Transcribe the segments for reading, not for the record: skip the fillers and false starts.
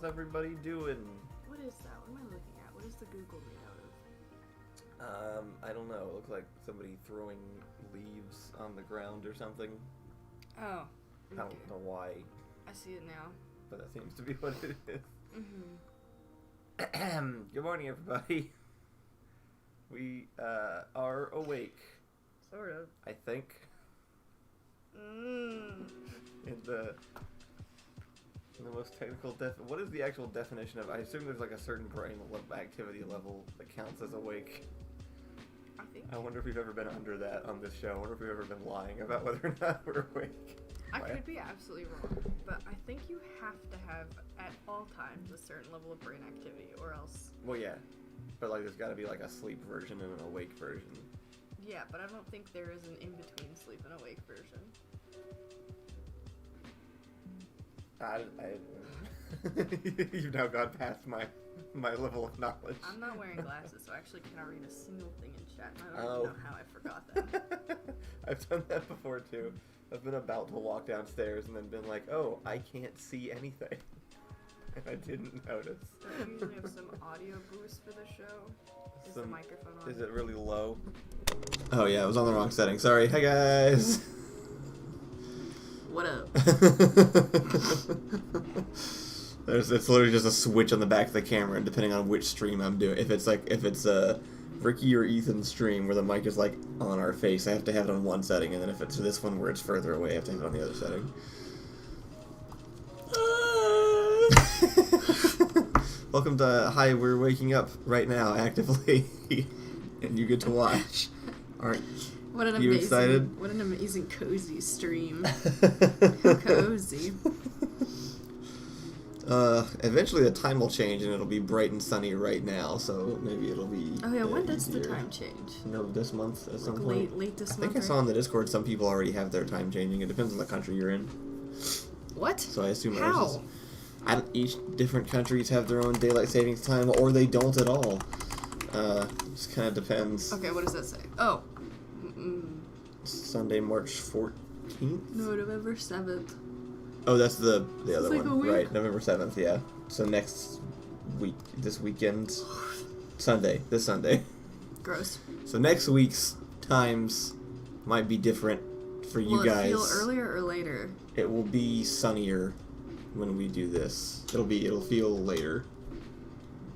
How's everybody doing? What is that? What am I looking at? What is the Google made out of? I don't know. It looks like somebody throwing leaves on the ground or something. Oh. Okay. I don't know why, I see it now. but that seems to be what it is. Mm-hmm. Good morning, everybody. We are awake, Sort of. I think. In the most technical what is the actual definition of? I assume there's like a certain brain activity level that counts as awake. I think. I wonder if we've ever been under that on this show. I wonder if we've ever been lying about whether or not we're awake. I could be absolutely wrong, but I think you have to have at all times a certain level of brain activity, or else. Well, yeah, but like there's got to be like a sleep version and an awake version. Yeah, but I don't think there is an in-between sleep and awake version. You've now gone past my level of knowledge. I'm not wearing glasses, so I actually cannot read a single thing in chat, and I don't Oh. even know how I forgot that. I've done that before too. I've been about to walk downstairs and then been like, oh, I can't see anything. And I didn't notice. Don't you usually have some audio boost for the show? Is the microphone on? Is it really low? Oh yeah, it was on the wrong setting. Sorry. Hi guys. What up? It's literally just a switch on the back of the camera, and depending on which stream I'm doing, if it's Ricky or Ethan's stream where the mic is like on our face, I have to have it on one setting, and then if it's this one where it's further away, I have to have it on the other setting. Welcome to Hi, we're waking up right now actively, and you get to watch. Aren't What an you amazing, excited? What an amazing cozy stream. Cozy. Eventually the time will change and it'll be bright and sunny right now, so maybe it'll be Oh yeah, when does easier. the time change? No, this month at some Like point. late this I month? think I saw on the Discord some people already have their time changing. It depends on the country you're in. What? So I assume How? ours is... each different countries have their own daylight savings time, or they don't at all. Just kind of depends. Okay, what does that say? Oh. Sunday, March 14th? No, November 7th. Oh, that's the other like a one. week. Right, November 7th, yeah. So next week, this weekend, this Sunday. Gross. So next week's times might be different for you guys. Will it feel earlier or later? It will be sunnier when we do this. It'll feel later.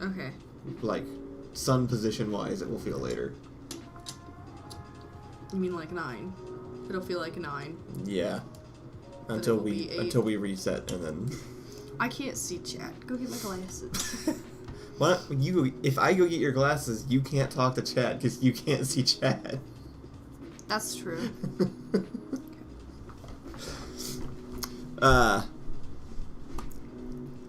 Okay. Like, sun position wise, it will feel later. You mean like 9? It'll feel like 9. Yeah. But Until it will be 8. until we reset and then. I can't see chat. Go get my glasses. Why don't if I go get your glasses, you can't talk to chat because you can't see chat. That's true.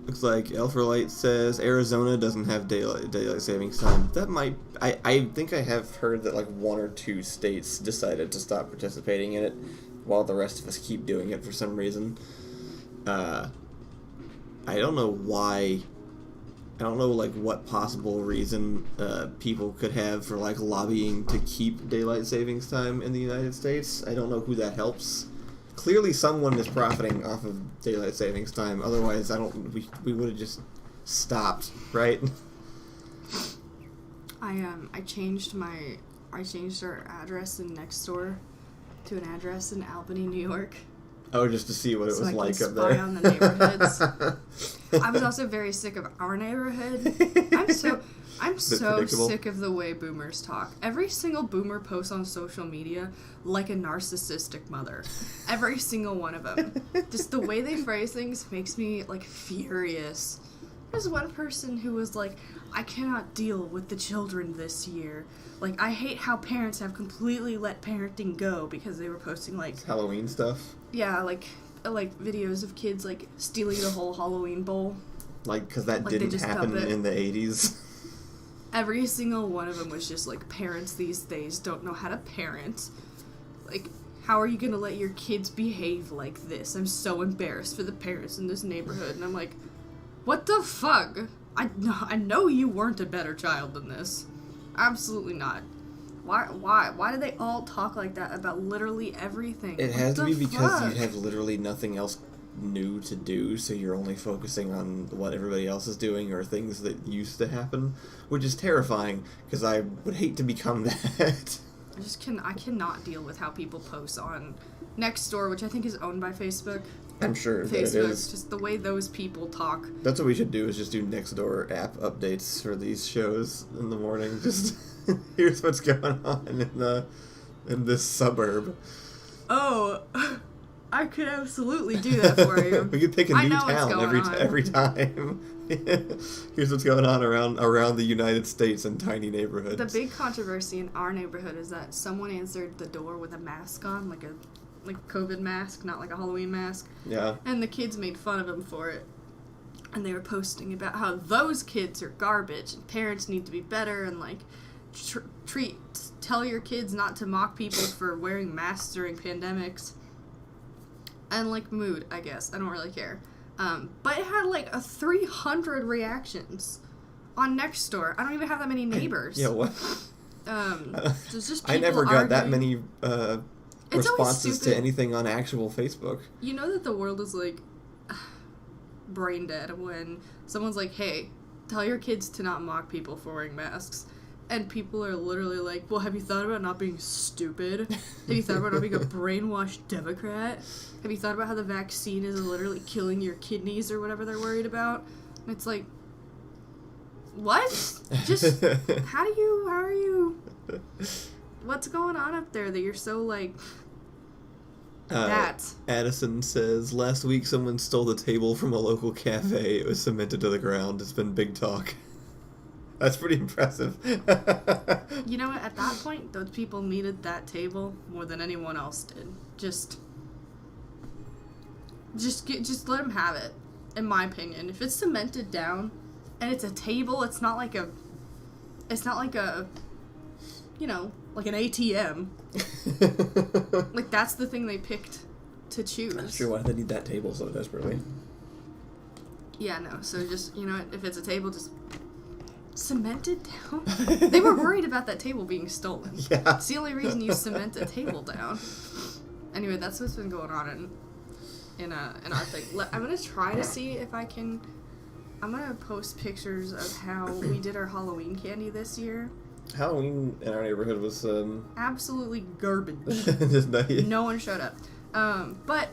Looks like Elfrolight says Arizona doesn't have daylight savings time. That might... I think I have heard that like 1 or 2 states decided to stop participating in it while the rest of us keep doing it for some reason. I don't know why... I don't know like what possible reason people could have for like lobbying to keep daylight savings time in the United States. I don't know who that helps. Clearly someone is profiting off of daylight savings time, otherwise we would have just stopped, right? I changed our address in Nextdoor to an address in Albany, New York. Oh, just to see what it was like up there. So I can spy on the neighborhoods. I was also very sick of our neighborhood. I'm so sick of the way boomers talk. Every single boomer posts on social media like a narcissistic mother. Every single one of them. Just the way they phrase things makes me, like, furious. There's one person who was like, I cannot deal with the children this year. Like, I hate how parents have completely let parenting go because they were posting, like... Halloween stuff? Yeah, like videos of kids, like, stealing the whole Halloween bowl. Like, because that didn't happen in the 80s. Every single one of them was just like, parents these days don't know how to parent. Like, how are you gonna let your kids behave like this? I'm so embarrassed for the parents in this neighborhood. And I'm like, what the fuck? I know you weren't a better child than this. Absolutely not. Why do they all talk like that about literally everything? It has to be because you have literally nothing else new to do, so you're only focusing on what everybody else is doing or things that used to happen, which is terrifying, because I would hate to become that. I cannot deal with how people post on Nextdoor, which I think is owned by Facebook. I'm sure that it is. Just the way those people talk. That's what we should do, is just do Nextdoor app updates for these shows in the morning. Just here's what's going on in this suburb. Oh, I could absolutely do that for you. We could pick a new town every time. Here's what's going on around the United States in tiny neighborhoods. The big controversy in our neighborhood is that someone answered the door with a mask on, like a COVID mask, not like a Halloween mask. Yeah. And the kids made fun of him for it. And they were posting about how those kids are garbage and parents need to be better and like tell your kids not to mock people for wearing masks during pandemics. And like mood, I guess. I don't really care. But it had like 300 reactions on Nextdoor. I don't even have that many neighbors. Yeah, what? So it's just I never got that many it's responses to anything on actual Facebook. You know that the world is like brain dead when someone's like, hey, tell your kids to not mock people for wearing masks. And people are literally like, well, have you thought about not being stupid? Have you thought about not being a brainwashed Democrat? Have you thought about how the vaccine is literally killing your kidneys or whatever they're worried about? And it's like, what? Just, how are you, what's going on up there that you're so like, that? Addison says, last week someone stole the table from a local cafe. It was cemented to the ground. It's been big talk. That's pretty impressive. You know what? At that point, those people needed that table more than anyone else did. Just let them have it. In my opinion, if it's cemented down and it's a table, it's not like a, you know, like an ATM. Like that's the thing they picked to choose. That's true. Why do they need that table so desperately? Yeah, no. So just, you know, if it's a table, just cement it down. They were worried about that table being stolen. Yeah. It's the only reason you cement a table down. Anyway, that's what's been going on in our thing. I'm gonna try to see if I can. I'm gonna post pictures of how we did our Halloween candy this year. Halloween in our neighborhood was absolutely garbage. No one showed up. But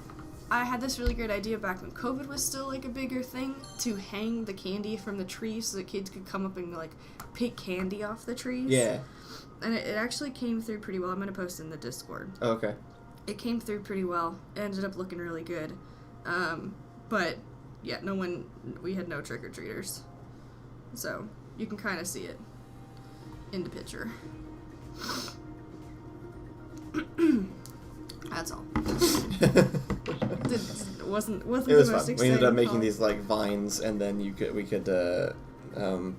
I had this really great idea back when COVID was still like a bigger thing to hang the candy from the trees so that kids could come up and like pick candy off the trees. Yeah. And it actually came through pretty well. I'm going to post it in the Discord. Oh, okay. It came through pretty well. It ended up looking really good. But yeah, we had no trick-or-treaters. So you can kind of see it in the picture. That's all. It wasn't it was the most fun. exciting. We ended up making part. these like vines, and then we could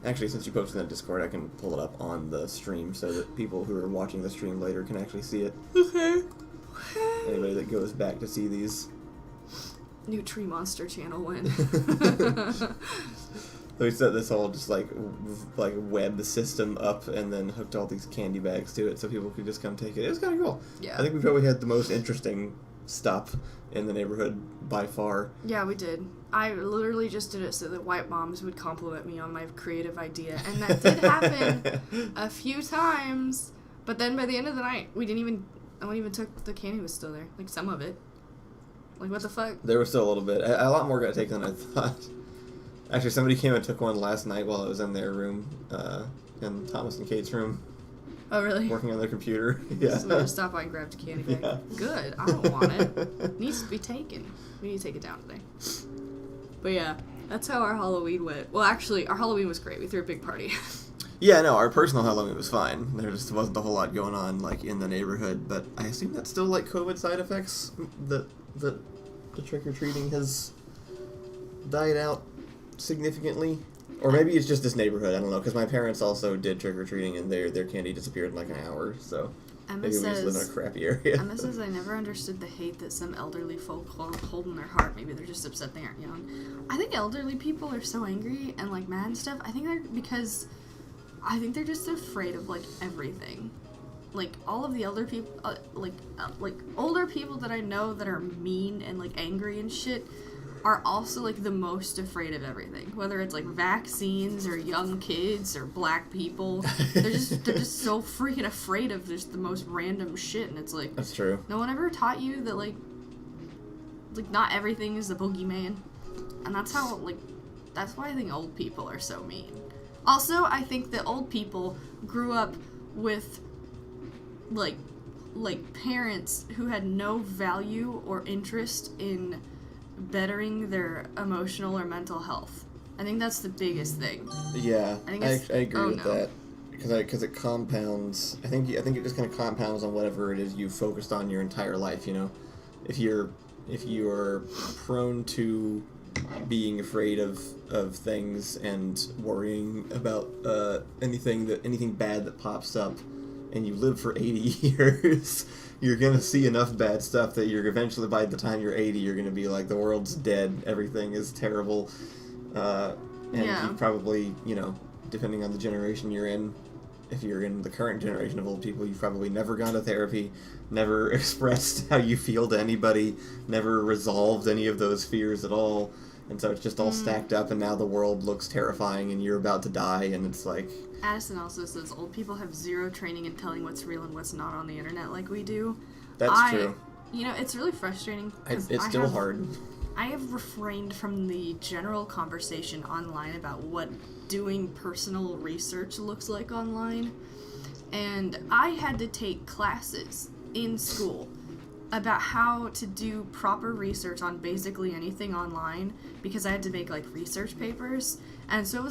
actually, since you posted in the Discord, I can pull it up on the stream so that people who are watching the stream later can actually see it. Okay. Anybody that goes back to see these. New Tree Monster channel win. So we set this whole just like web system up, and then hooked all these candy bags to it so people could just come take it. It was kind of cool. Yeah. I think we probably had the most interesting stuff in the neighborhood by far. Yeah, we did. I literally just did it so that white moms would compliment me on my creative idea, and that did happen a few times. But then by the end of the night, no one even took the candy was still there, like some of it. Like what the fuck? There was still a little bit. A lot more got taken than I thought. Actually, somebody came and took one last night while I was in their room, in Thomas and Kate's room. Oh, really? Working on their computer. Yeah. So we just stopped by and grabbed a candy bag. Yeah. Good. I don't want it. It needs to be taken. We need to take it down today. But yeah, that's how our Halloween went. Well, actually, our Halloween was great. We threw a big party. Yeah, no, our personal Halloween was fine. There just wasn't a whole lot going on, like, in the neighborhood, but I assume that's still, like, COVID side effects, that the trick-or-treating has died out significantly. Or maybe it's just this neighborhood, I don't know, because my parents also did trick-or-treating, and their candy disappeared in, like, an hour, so maybe we just live in a crappy area. Emma says, I never understood the hate that some elderly folk hold in their heart. Maybe they're just upset they aren't young. I think elderly people are so angry and, like, mad and stuff. I think they're just afraid of, like, everything. Like, all of the elder people, like older people that I know that are mean and, like, angry and shit, are also, like, the most afraid of everything. Whether it's, like, vaccines or young kids or black people. They're just so freaking afraid of just the most random shit. And it's like... That's true. No one ever taught you that, like, not everything is the boogeyman. And that's how, like... That's why I think old people are so mean. Also, I think that old people grew up with, like parents who had no value or interest in bettering their emotional or mental health. I think that's the biggest thing. Yeah, I agree with that. Because it compounds. I think it just kind of compounds on whatever it is you focused on your entire life. You know, if you are prone to being afraid of things and worrying about anything bad that pops up, and you live for 80 years, you're gonna see enough bad stuff that you're eventually, by the time you're 80, you're gonna be like, the world's dead, everything is terrible, and you probably, you know, depending on the generation you're in, if you're in the current generation of old people, you've probably never gone to therapy, never expressed how you feel to anybody, never resolved any of those fears at all, and so it's just all stacked up, and now the world looks terrifying, and you're about to die, and it's like... Addison also says old people have zero training in telling what's real and what's not on the internet like we do. That's true. You know, it's really frustrating. It's still hard. I have refrained from the general conversation online about what doing personal research looks like online. And I had to take classes in school about how to do proper research on basically anything online because I had to make, like, research papers. And so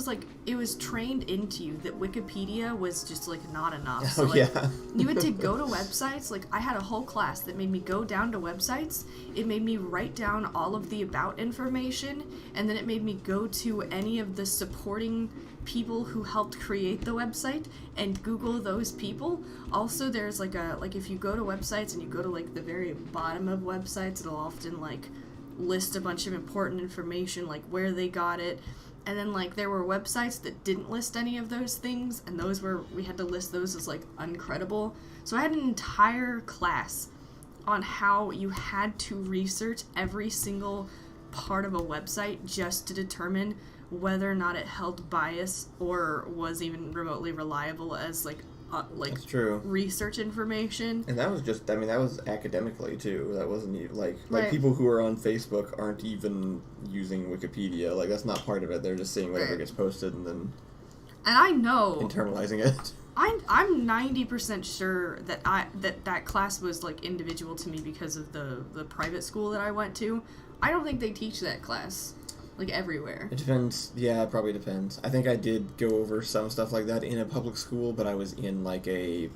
it was trained into you that Wikipedia was just, like, not enough. So, like, you had to go to websites. Like, I had a whole class that made me go down to websites. It made me write down all of the about information, and then it made me go to any of the supporting people who helped create the website and Google those people. Also, there's, like, if you go to websites and you go to, like, the very bottom of websites, it'll often, like, list a bunch of important information, like where they got it. And then, like, there were websites that didn't list any of those things, and we had to list those as, like, uncredible. So I had an entire class on how you had to research every single part of a website just to determine whether or not it held bias or was even remotely reliable as, That's true. research information. And that was just, I mean, that was academically, too. That wasn't, like people who are on Facebook aren't even using Wikipedia. Like, that's not part of it. They're just seeing whatever gets posted and then... And I know... internalizing it. I'm 90% sure that class was, like, individual to me because of the private school that I went to. I don't think they teach that class, like, everywhere. It depends. Yeah, it probably depends. I think I did go over some stuff like that in a public school, but I was in, like a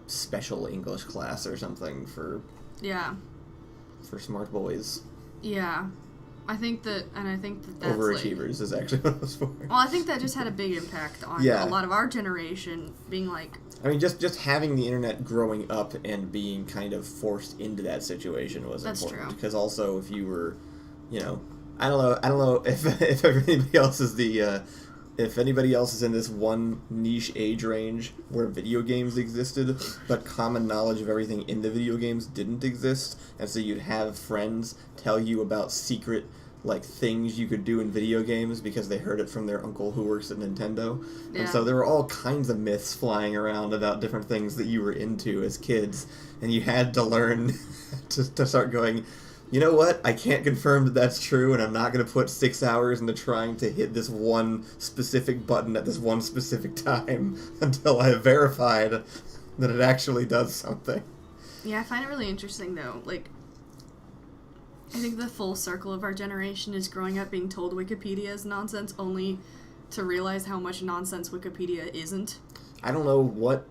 special English class or something for smart boys. Yeah. I think that's... Overachievers is actually what it was for. Well, I think that just had a big impact on a lot of our generation being like... I mean, just having the internet growing up and being kind of forced into that situation was important. That's true. Because also, if you were, you know... I don't know if anybody else is if anybody else is in this one niche age range where video games existed, but common knowledge of everything in the video games didn't exist, and so you'd have friends tell you about secret, like, things you could do in video games because they heard it from their uncle who works at Nintendo. Yeah. And so there were all kinds of myths flying around about different things that you were into as kids, and you had to learn to start going... You know what? I can't confirm that that's true, and I'm not going to put 6 hours into trying to hit this one specific button at this one specific time until I have verified that it actually does something. Yeah, I find it really interesting, though. Like, I think the full circle of our generation is growing up being told Wikipedia is nonsense, only to realize how much nonsense Wikipedia isn't. I don't know what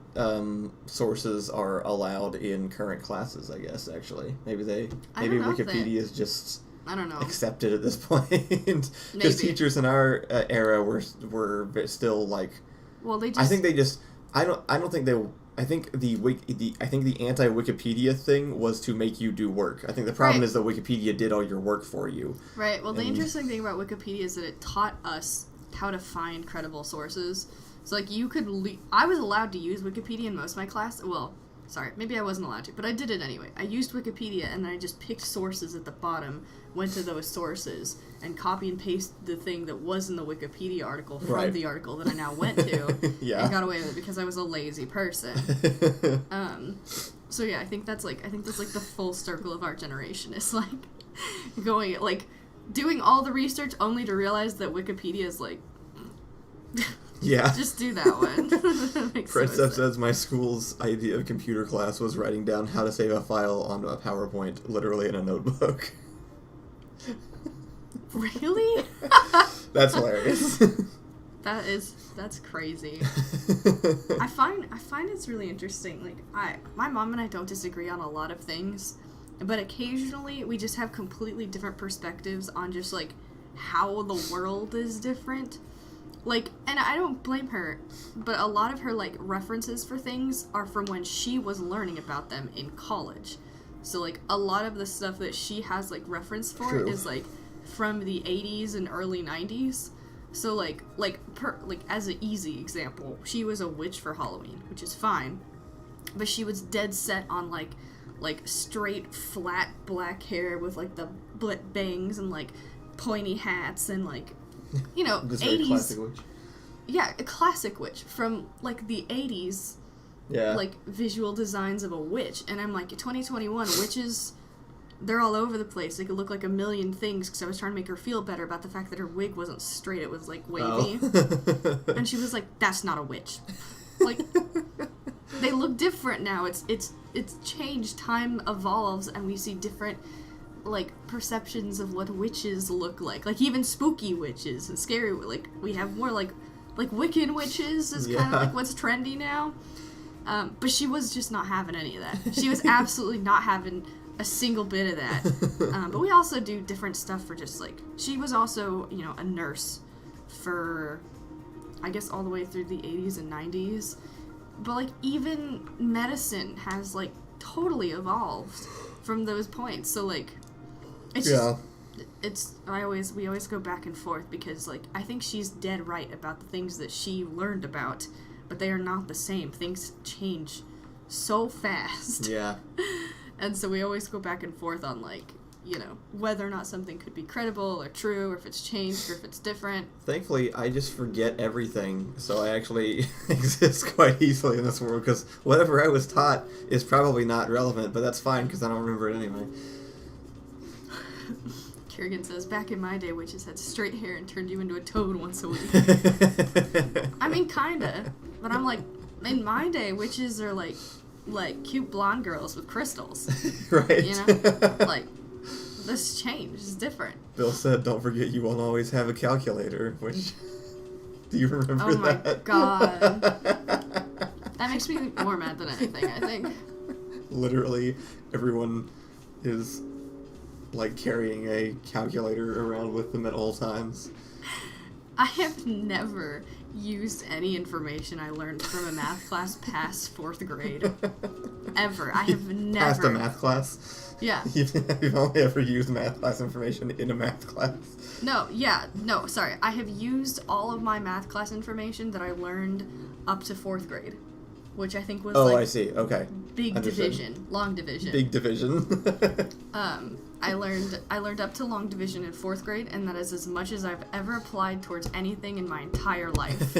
sources are allowed in current classes, I guess, actually. Maybe Wikipedia is just accepted at this point. Because teachers in our era were still, like... Well, they just... I think they just... I think the anti-Wikipedia thing was to make you do work. I think the problem is that Wikipedia did all your work for you. Right. Well, the interesting thing about Wikipedia is that it taught us how to find credible sources. So, like, you could... I was allowed to use Wikipedia in most of my class. Well, Sorry, maybe I wasn't allowed to, but I did it anyway. I used Wikipedia, and then I just picked sources at the bottom, went to those sources, and copy and paste the thing that was in the Wikipedia article from the article that I now went to, and got away with it because I was a lazy person. So yeah, I think that's like the full circle of our generation. Is like going like doing all the research only to realize that Wikipedia is like. Yeah. Just do that one. For instance, says my school's idea of computer class was writing down how to save a file onto a PowerPoint, literally in a notebook. Really? That's hilarious. That's crazy. I find it's really interesting. Like my mom and I don't disagree on a lot of things, but occasionally we just have completely different perspectives on just like how the world is different. Like, and I don't blame her, but a lot of her, like, references for things are from when she was learning about them in college. So, like, a lot of the stuff that she has, like, reference for is, like, from the 80s and early 90s. So, like, as an easy example, she was a witch for Halloween, which is fine. But she was dead set on, like straight, flat, black hair with, like, the bangs and, like, pointy hats and, like... You know, 80s. Classic witch. Yeah, a classic witch from like the 80s. Yeah. Like visual designs of a witch, and I'm like, 2021 witches, they're all over the place. They could look like a million things because I was trying to make her feel better about the fact that her wig wasn't straight; it was like wavy. Oh. And she was like, "That's not a witch." Like, they look different now. It's changed. Time evolves, and we see different. Like, perceptions of what witches look like. Like, even spooky witches and scary, like, we have more, like Wiccan witches is kind of, like, what's trendy now. But she was just not having any of that. She was absolutely not having a single bit of that. But we also do different stuff for just, like, she was also, you know, a nurse for, I guess, all the way through the 80s and 90s. But, like, even medicine has, like, totally evolved from those points. So, like... we always go back and forth because, like, I think she's dead right about the things that she learned about, but they are not the same. Things change so fast. Yeah. And so we always go back and forth on, like, you know, whether or not something could be credible or true, or if it's changed, or if it's different. Thankfully, I just forget everything, so I actually exist quite easily in this world, because whatever I was taught is probably not relevant, but that's fine, because I don't remember it anyway. Kerrigan says, back in my day, witches had straight hair and turned you into a toad once a week. I mean, kinda. But I'm like, in my day, witches are like cute blonde girls with crystals. Right. You know? Like, this change is different. Bill said, don't forget you won't always have a calculator, which... Do you remember that? Oh my god. That makes me more mad than anything, I think. Literally, everyone is... like carrying a calculator around with them at all times. I have never used any information I learned from a math class past 4th grade. Ever. I have never. Past a math class? Yeah. You've only ever used math class information in a math class. No, sorry. I have used all of my math class information that I learned up to 4th grade. Which I think was I see. Okay. Big division. Long division. Big division. I learned up to long division in 4th grade, and that is as much as I've ever applied towards anything in my entire life.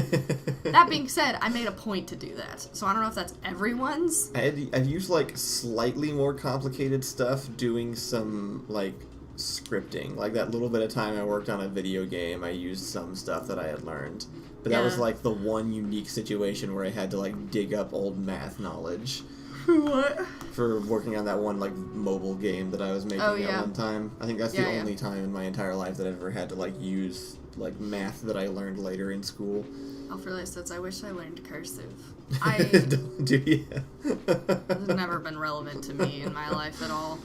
That being said, I made a point to do that. So I don't know if that's everyone's. I've used, like, slightly more complicated stuff doing some, like, scripting. Like, that little bit of time I worked on a video game, I used some stuff that I had learned. But that was, like, the one unique situation where I had to, like, dig up old math knowledge. For what? For working on that one, like, mobile game that I was making at one time. I think that's the only time in my entire life that I've ever had to, like, use, like, math that I learned later in school. Alfred says, I wish I learned cursive. Do you? It's never been relevant to me in my life at all.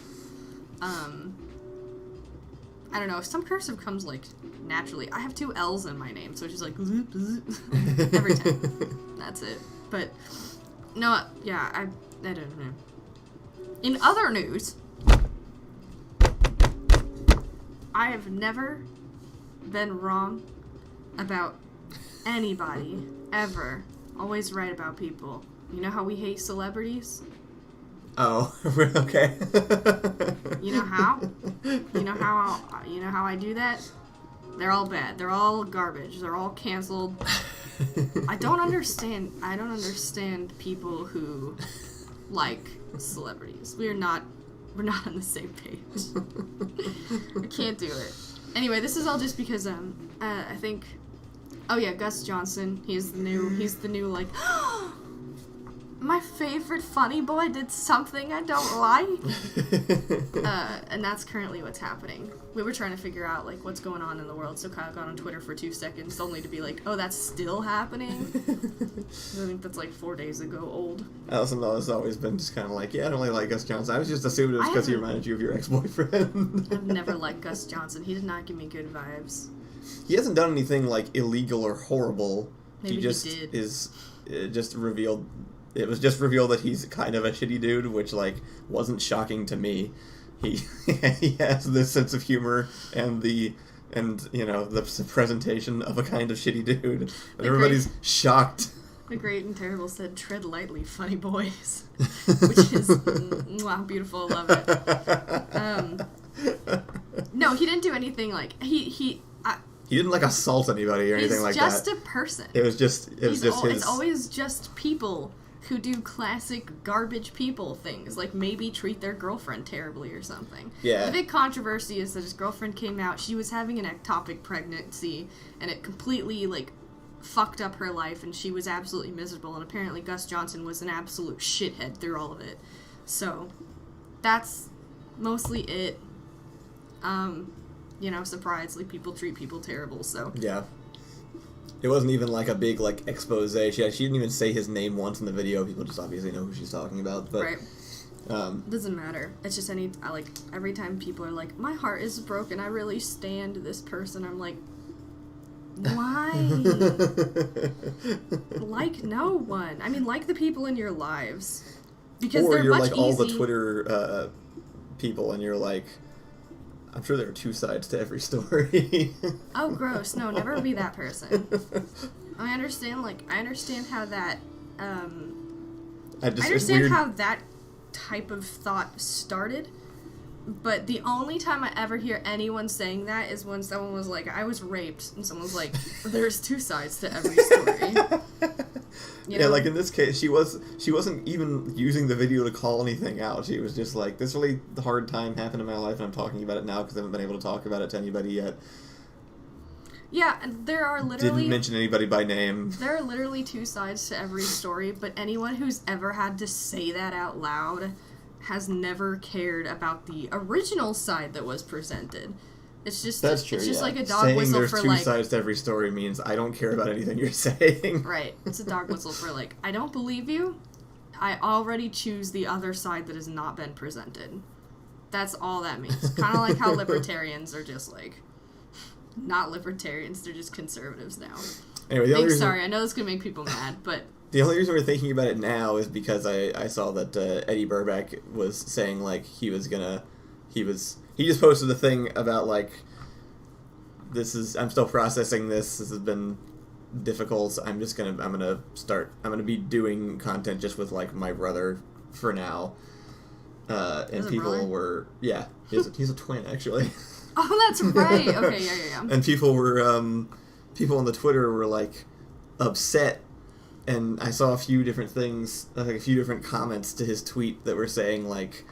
I don't know, some cursive comes, like, naturally. I have 2 L's in my name, so it's just like, every time. That's it. But, no, yeah, I don't know. In other news, I have never been wrong about anybody, ever. Always right about people. You know how we hate celebrities? Oh, okay. You know how? You know how I do that? They're all bad. They're all garbage. They're all canceled. I don't understand people who like celebrities. We're not on the same page. I can't do it. Anyway, this is all just because I think, oh yeah, Gus Johnson. He's the new like, my favorite funny boy did something I don't like. And that's currently what's happening. We were trying to figure out like what's going on in the world, so Kyle got on Twitter for 2 seconds, only to be like, oh, that's still happening? I think that's like 4 days ago old. Allison has always been just kind of like, yeah, I don't really like Gus Johnson. I was just assuming it was because he reminded you of your ex-boyfriend. I've never liked Gus Johnson. He did not give me good vibes. He hasn't done anything like illegal or horrible. Maybe he just did. just revealed. It was just revealed that he's kind of a shitty dude, which like wasn't shocking to me. He has this sense of humor and the presentation of a kind of shitty dude. And everybody's shocked. The Great and Terrible said, "Tread lightly, funny boys," which is beautiful. Love it. No, he didn't do anything like he didn't like assault anybody or anything like that. He's just a person. It's always just people who do classic garbage people things, like maybe treat their girlfriend terribly or something. Yeah. The big controversy is that his girlfriend came out, she was having an ectopic pregnancy, and it completely, like, fucked up her life, and she was absolutely miserable, and apparently Gus Johnson was an absolute shithead through all of it. So, that's mostly it. Surprisingly, people treat people terrible, so... Yeah. It wasn't even like a big like expose. She didn't even say his name once in the video. People just obviously know who she's talking about. But, right. Doesn't matter. It's just every time people are like, my heart is broken, I really stand this person, I'm like, why? Like no one. I mean, like the people in your lives. Because or they're you're much like all easy. the Twitter people and you're like, I'm sure there are two sides to every story. Oh, gross. No, never be that person. I understand how that, I understand how that type of thought started, but the only time I ever hear anyone saying that is when someone was like, I was raped, and someone was like, there's two sides to every story. Yeah, like in this case, she wasn't even using the video to call anything out. She was just like, this really hard time happened in my life, and I'm talking about it now because I haven't been able to talk about it to anybody yet. Yeah, and there are literally... Didn't mention anybody by name. There are literally two sides to every story, but anyone who's ever had to say that out loud has never cared about the original side that was presented. It's just that's true. It's just like a dog saying whistle there's for two like sides to every story means I don't care about anything you're saying. Right. It's a dog whistle for like I don't believe you. I already choose the other side that has not been presented. That's all that means. Kind of like how libertarians are just like not libertarians, they're just conservatives now. Anyway, sorry, I know this is gonna make people mad, but the only reason we're thinking about it now is because I saw that Eddie Burback was saying like he just posted a thing about like I'm still processing this has been difficult. I'm gonna be doing content just with like my brother for now. And people were he's a twin actually. Oh, that's right. Okay, yeah. And people on the Twitter were like upset. And I saw a few different things, like a few different comments to his tweet that were saying like,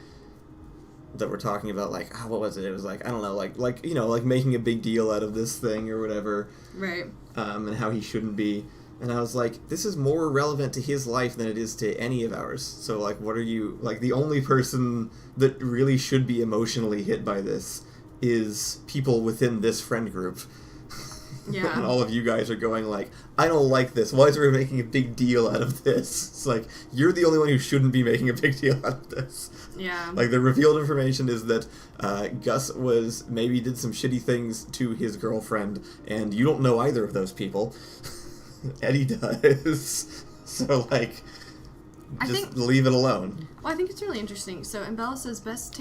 that were talking about like, what was it? It was like, I don't know, like making a big deal out of this thing or whatever. Right. And how he shouldn't be. And I was like, this is more relevant to his life than it is to any of ours. So like, what are you, like the only person that really should be emotionally hit by this is people within this friend group. Yeah. And all of you guys are going like, I don't like this. Why is everyone making a big deal out of this? It's like, you're the only one who shouldn't be making a big deal out of this. Yeah. Like, the revealed information is that Gus maybe did some shitty things to his girlfriend, and you don't know either of those people. Eddie does. So, like, leave it alone. Well, I think it's really interesting. So, Embella says, best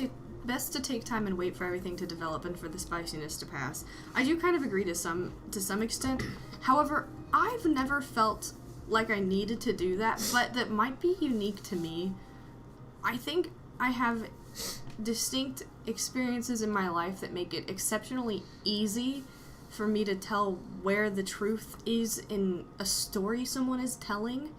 to take time and wait for everything to develop and for the spiciness to pass. I do kind of agree to some extent. However, I've never felt like I needed to do that, but that might be unique to me. I think I have distinct experiences in my life that make it exceptionally easy for me to tell where the truth is in a story someone is telling.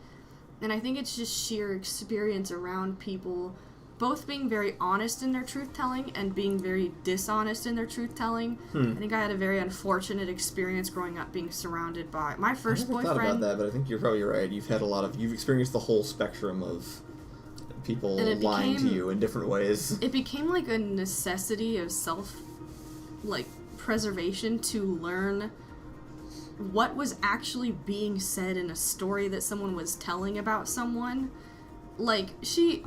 And I think it's just sheer experience around people both being very honest in their truth-telling and being very dishonest in their truth-telling. I think I had a very unfortunate experience growing up being surrounded by my first boyfriend. I never thought about that, but I think you're probably right. You've experienced the whole spectrum of people lying to you in different ways. It became like a necessity of preservation to learn what was actually being said in a story that someone was telling about someone. Like, she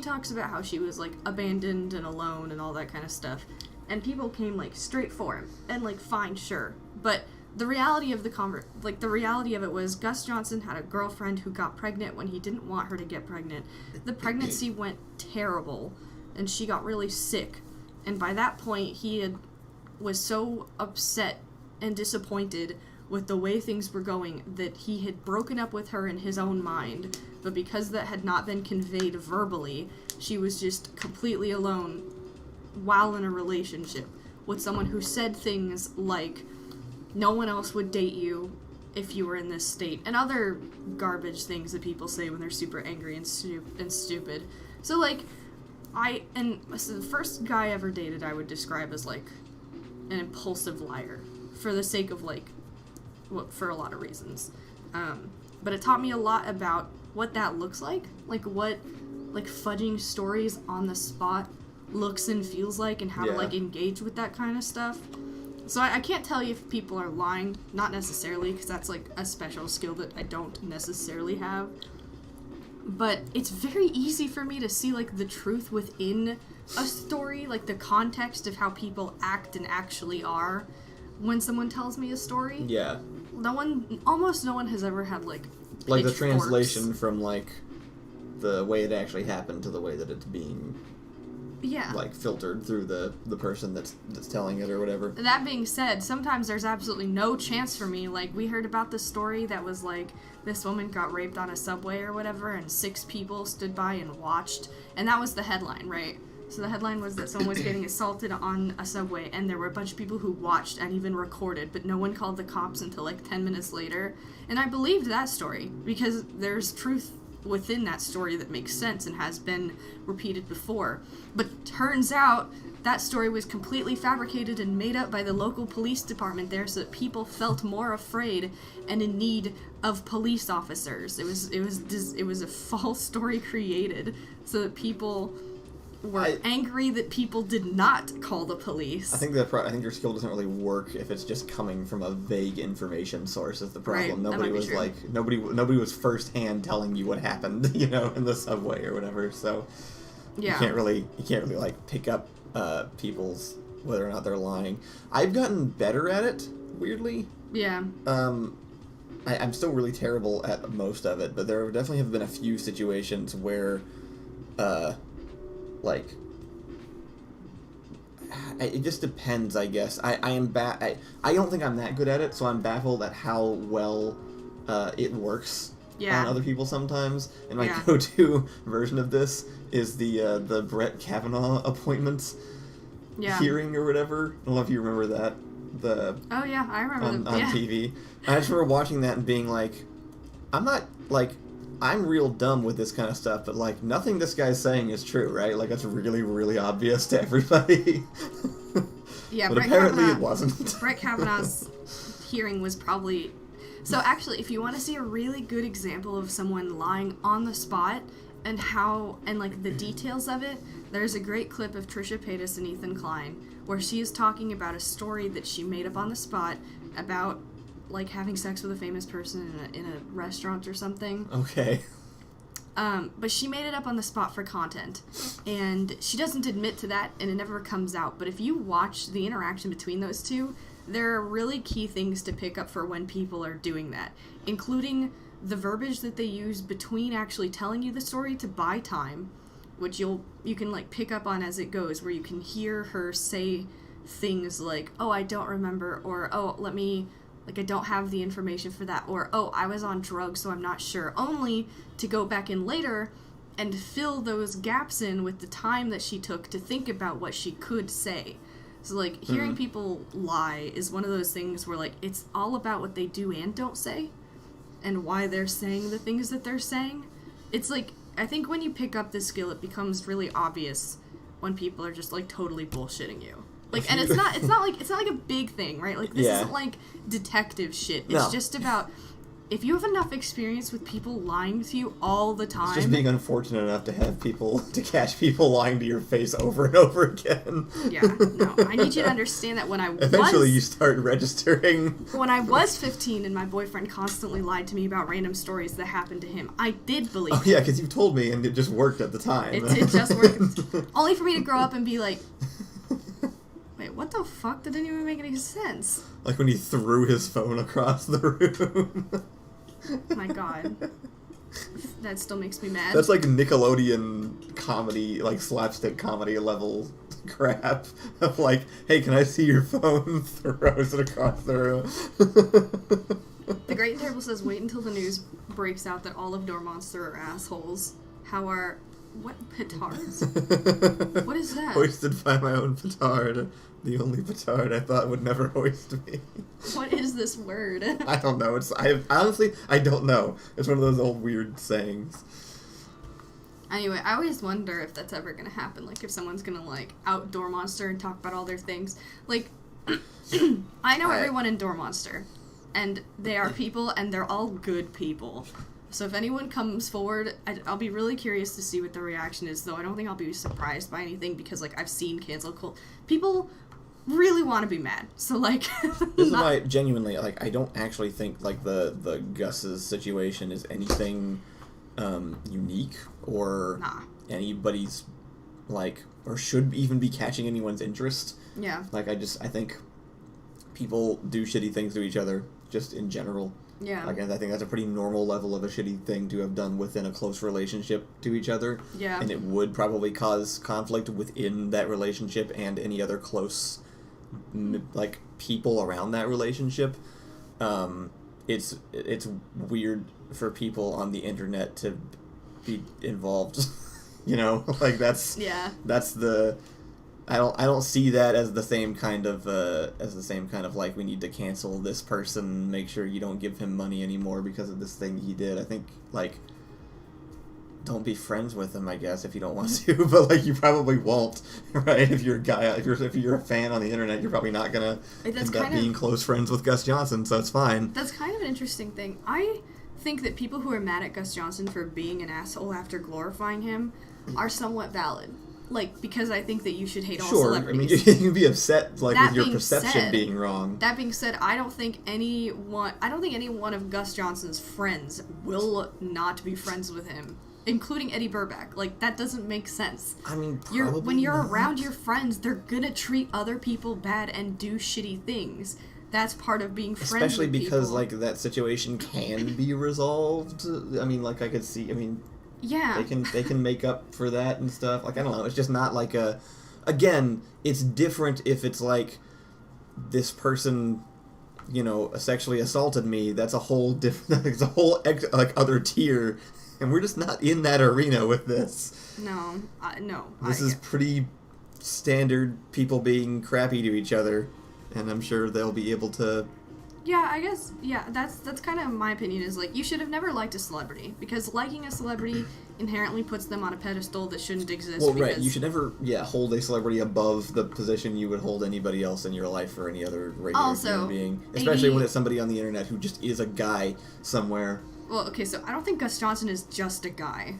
talks about how she was, like, abandoned and alone and all that kind of stuff. And people came, like, straight for him. And, like, fine, sure. But the reality of the reality of it was Gus Johnson had a girlfriend who got pregnant when he didn't want her to get pregnant. The pregnancy went terrible, and she got really sick. And by that point, was so upset and disappointed with the way things were going that he had broken up with her in his own mind, but because that had not been conveyed verbally, she was just completely alone while in a relationship with someone who said things like, no one else would date you if you were in this state, and other garbage things that people say when they're super angry and stupid. So, like, the first guy I ever dated I would describe as, like, an impulsive liar, for the sake of, like, for a lot of reasons. But it taught me a lot about what that looks like what, like, fudging stories on the spot looks and feels like, and how to, like, engage with that kind of stuff. So I can't tell you if people are lying, not necessarily, because that's, like, a special skill that I don't necessarily have. But it's very easy for me to see, like, the truth within a story, like, the context of how people act and actually are when someone tells me a story. Yeah. Almost no one has ever had, like the translation from, like, the way it actually happened to the way that it's being, like, filtered through the person that's telling it or whatever. That being said, sometimes there's absolutely no chance for me. Like, we heard about the story that was, like, this woman got raped on a subway or whatever, and 6 people stood by and watched, and that was the headline, right? So the headline was that someone was getting assaulted on a subway, and there were a bunch of people who watched and even recorded, but no one called the cops until, like, 10 minutes later. And I believed that story, because there's truth within that story that makes sense and has been repeated before. But turns out that story was completely fabricated and made up by the local police department there, so that people felt more afraid and in need of police officers. It was a false story created so that people were angry that people did not call the police. I think your skill doesn't really work if it's just coming from a vague information source. Is the problem? Right. Nobody was like nobody was firsthand telling you what happened, you know, in the subway or whatever. So you can't really like pick up people's whether or not they're lying. I've gotten better at it, weirdly. Yeah. I'm still really terrible at most of it, but there definitely have been a few situations where like, it just depends, I guess. I don't think I'm that good at it, so I'm baffled at how well it works on other people sometimes. And my go-to version of this is the Brett Kavanaugh appointment hearing or whatever. I don't know if you remember that. I remember on TV. I just remember watching that and being like, I'm real dumb with this kind of stuff, but, like, nothing this guy's saying is true, right? Like, that's really, really obvious to everybody. Yeah, but apparently it wasn't. Brett Kavanaugh's hearing was probably... So, actually, if you want to see a really good example of someone lying on the spot and like, the details of it, there's a great clip of Trisha Paytas and Ethan Klein where she is talking about a story that she made up on the spot about, like, having sex with a famous person in a restaurant or something. Okay. But she made it up on the spot for content. And she doesn't admit to that, and it never comes out. But if you watch the interaction between those two, there are really key things to pick up for when people are doing that, including the verbiage that they use between actually telling you the story to buy time, which you can, like, pick up on as it goes, where you can hear her say things like, oh, I don't remember, or, oh, I don't have the information for that, or, oh, I was on drugs, so I'm not sure, only to go back in later and fill those gaps in with the time that she took to think about what she could say. So, like, hearing people lie is one of those things where, like, it's all about what they do and don't say, and why they're saying the things that they're saying. It's like, I think when you pick up this skill, it becomes really obvious when people are just, like, totally bullshitting you. Like, and it's not like a big thing, right? Like, this isn't, like, detective shit. It's just about... If you have enough experience with people lying to you all the time... It's just being unfortunate enough to catch people lying to your face over and over again. Yeah, no. I need you to understand that when I was... Eventually you start registering. When I was 15 and my boyfriend constantly lied to me about random stories that happened to him, I did believe him. Oh yeah, because you told me and it just worked at the time. It just worked. Only for me to grow up and be like... Wait, what the fuck? That didn't even make any sense. Like when he threw his phone across the room. My god. That still makes me mad. That's like Nickelodeon comedy, like slapstick comedy level crap. Of like, hey, can I see your phone? Throws it across the room. The Great and Terrible says, wait until the news breaks out that all of Dormonster are assholes. How are... What? Petards? What is that? Hoisted by my own petard. The only petard I thought would never hoist me. What is this word? I don't know. Honestly, I don't know. It's one of those old weird sayings. Anyway, I always wonder if that's ever gonna happen. Like, if someone's gonna, like, out Dormonster and talk about all their things. Like, I know everyone in Dormonster. And they are people, and they're all good people. So if anyone comes forward, I'll be really curious to see what the reaction is, though I don't think I'll be surprised by anything, because, like, I've seen cancel culture. People really want to be mad, so, like... This is why, genuinely, like, I don't actually think, like, the Gus's situation is anything unique, or anybody's, like, or should even be catching anyone's interest. Yeah. Like, I think people do shitty things to each other, just in general. Yeah. Like, I think that's a pretty normal level of a shitty thing to have done within a close relationship to each other. Yeah. And it would probably cause conflict within that relationship and any other close, like, people around that relationship. It's weird for people on the internet to be involved. You know? Like, that's the... I don't see that as the same kind of like, we need to cancel this person, make sure you don't give him money anymore because of this thing he did. I think, like, don't be friends with him, I guess, if you don't want to, but, like, you probably won't, right? If you're a guy, if you're a fan on the internet, you're probably not gonna end up being close friends with Gus Johnson, so it's fine. That's kind of an interesting thing. I think that people who are mad at Gus Johnson for being an asshole after glorifying him are somewhat valid. Like, because I think that you should hate all celebrities. I mean, you can be upset, like, with your perception being wrong. That being said, I don't think any one of Gus Johnson's friends will not be friends with him, including Eddie Burback. Like, that doesn't make sense. I mean, when you're around your friends, they're gonna treat other people bad and do shitty things. That's part of being friends with people. Especially because, like, that situation can be resolved. I mean, like, I could see, I mean... Yeah. They can make up for that and stuff. Like, I don't know, it's just not like a... Again, it's different if it's like, this person, you know, sexually assaulted me. That's a whole different... It's a whole, like, other tier. And we're just not in that arena with this. No. No. This is pretty standard people being crappy to each other. And I'm sure they'll be able to... Yeah, I guess, yeah, that's kind of my opinion, is, like, you should have never liked a celebrity, because liking a celebrity inherently puts them on a pedestal that shouldn't exist. Well, right, you should never, hold a celebrity above the position you would hold anybody else in your life or any other regular human being. Especially when it's somebody on the internet who just is a guy somewhere. Well, okay, so I don't think Gus Johnson is just a guy.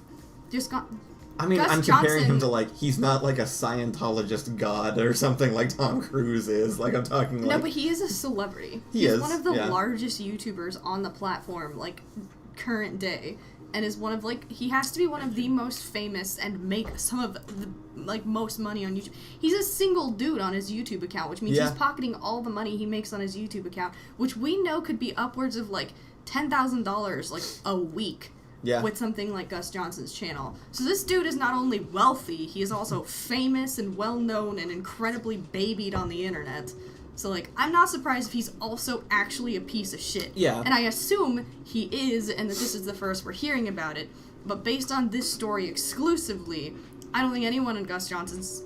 I mean, I'm comparing him to, like, he's not, like, a Scientologist god or something like Tom Cruise is. Like, I'm talking, like... No, but he is a celebrity. He's one of the largest YouTubers on the platform, like, current day. And is one of, like... He has to be one of the most famous and make some of the, like, most money on YouTube. He's a single dude on his YouTube account, which means he's pocketing all the money he makes on his YouTube account, which we know could be upwards of, like, $10,000, like, a week. Yeah. With something like Gus Johnson's channel. So this dude is not only wealthy, he is also famous and well-known and incredibly babied on the internet. So, like, I'm not surprised if he's also actually a piece of shit. Yeah. And I assume he is, and that this is the first we're hearing about it, But based on this story exclusively, I don't think anyone in Gus Johnson's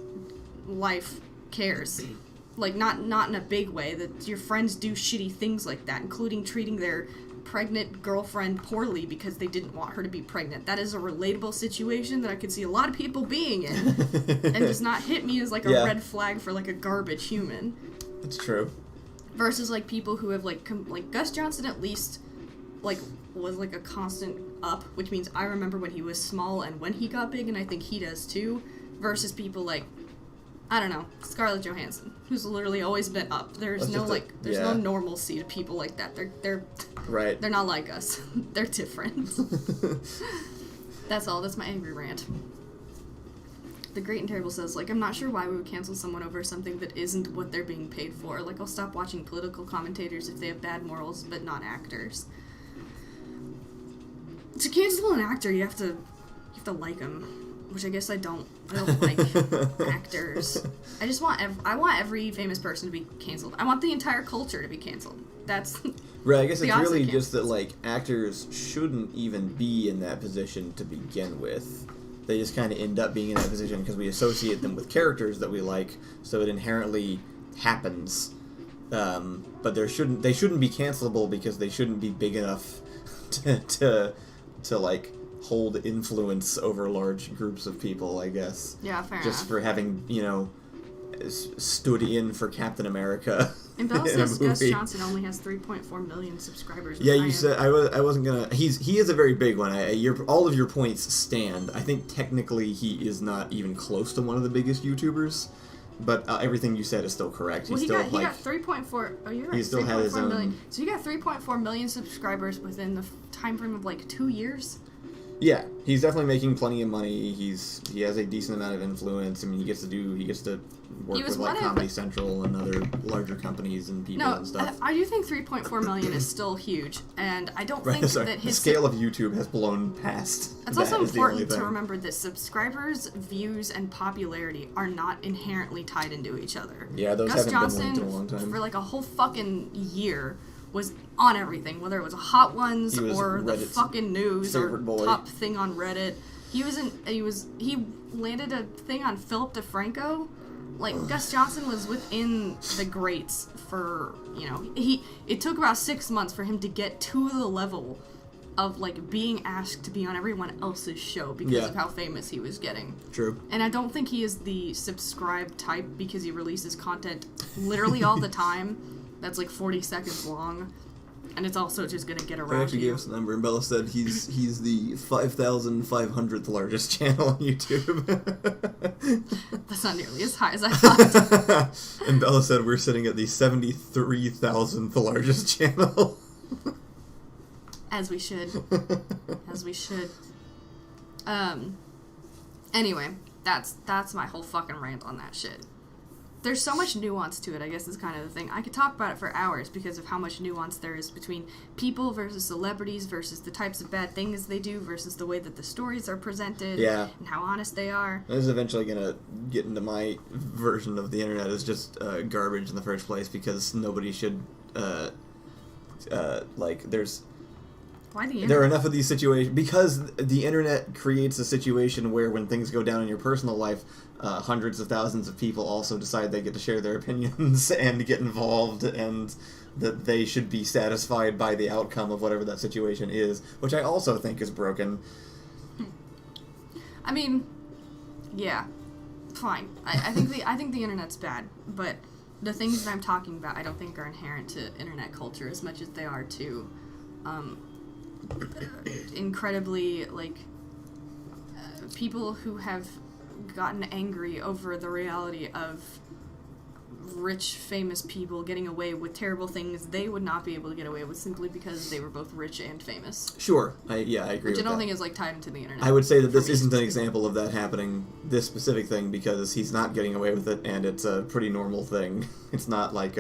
life cares. Like, not in a big way, that your friends do shitty things like that, including treating their pregnant girlfriend poorly because they didn't want her to be pregnant. That is a relatable situation that I could see a lot of people being in, and does not hit me as, like, a red flag for, like, a garbage human. It's true. Versus, like, people who have, like, Gus Johnson at least, like, was, like, a constant up, which means I remember when he was small and when he got big, and I think he does too, versus people like, I don't know, Scarlett Johansson, who's literally always been up. There's no no normalcy to people like that. They're right. They're not like us. They're different. That's all. That's my angry rant. The Great and Terrible says, like, I'm not sure why we would cancel someone over something that isn't what they're being paid for. Like, I'll stop watching political commentators if they have bad morals, but not actors. To cancel an actor, you have to like him. Which I guess I don't like actors. I want every famous person to be canceled. I want the entire culture to be canceled. That's right. I guess it's really just that, like, actors shouldn't even be in that position to begin with. They just kind of end up being in that position because we associate them with characters that we like, so it inherently happens. But they shouldn't be cancelable because they shouldn't be big enough to like hold influence over large groups of people, I guess. Yeah, fair Just enough. for having, stood in for Captain America. And Bella says Gus Johnson only has 3.4 million subscribers. Yeah, you said I wasn't gonna. He is a very big one. All of your points stand. I think technically he is not even close to one of the biggest YouTubers, but everything you said is still correct. Well, he got 3.4. Oh, you're right. He still had his own. Million. So he got 3.4 million subscribers within the time frame of like 2 years. Yeah, he's definitely making plenty of money. He has a decent amount of influence. I mean, he gets to work with like Comedy Central and other larger companies and people and stuff. I do think 3.4 million is still huge, and I don't think that his the scale of YouTube has blown past. It's also important to remember that subscribers, views, and popularity are not inherently tied into each other. Yeah, those haven't been linked in a long time. For like a whole fucking year, was on everything, whether it was Hot Ones or the fucking news or top thing on Reddit. He landed a thing on Philip DeFranco. Like, Gus Johnson was within the greats for, it took about 6 months for him to get to the level of, like, being asked to be on everyone else's show because of how famous he was getting. True. And I don't think he is the subscribe type because he releases content literally all the time. That's like 40 seconds long, and it's also just gonna get around. I actually gave us a number, and Bella said he's the 5,500th largest channel on YouTube. That's not nearly as high as I thought. And Bella said we're sitting at the 73,000th largest channel. As we should. As we should. Anyway, that's my whole fucking rant on that shit. There's so much nuance to it, I guess is kind of the thing. I could talk about it for hours because of how much nuance there is between people versus celebrities versus the types of bad things they do versus the way that the stories are presented and how honest they are. This is eventually going to get into my version of the internet as just garbage in the first place because nobody should, there's... Why the internet? There are enough of these situations because the internet creates a situation where when things go down in your personal life, hundreds of thousands of people also decide they get to share their opinions and get involved, and that they should be satisfied by the outcome of whatever that situation is, which I also think is broken. I mean, yeah, fine. I think the internet's bad, but the things that I'm talking about I don't think are inherent to internet culture as much as they are to incredibly, like, people who have gotten angry over the reality of rich, famous people getting away with terrible things they would not be able to get away with simply because they were both rich and famous. Sure. I agree with that. Which I don't think is, like, tied into the internet. I would say that this isn't an example of that happening, this specific thing, because he's not getting away with it, and it's a pretty normal thing. It's not like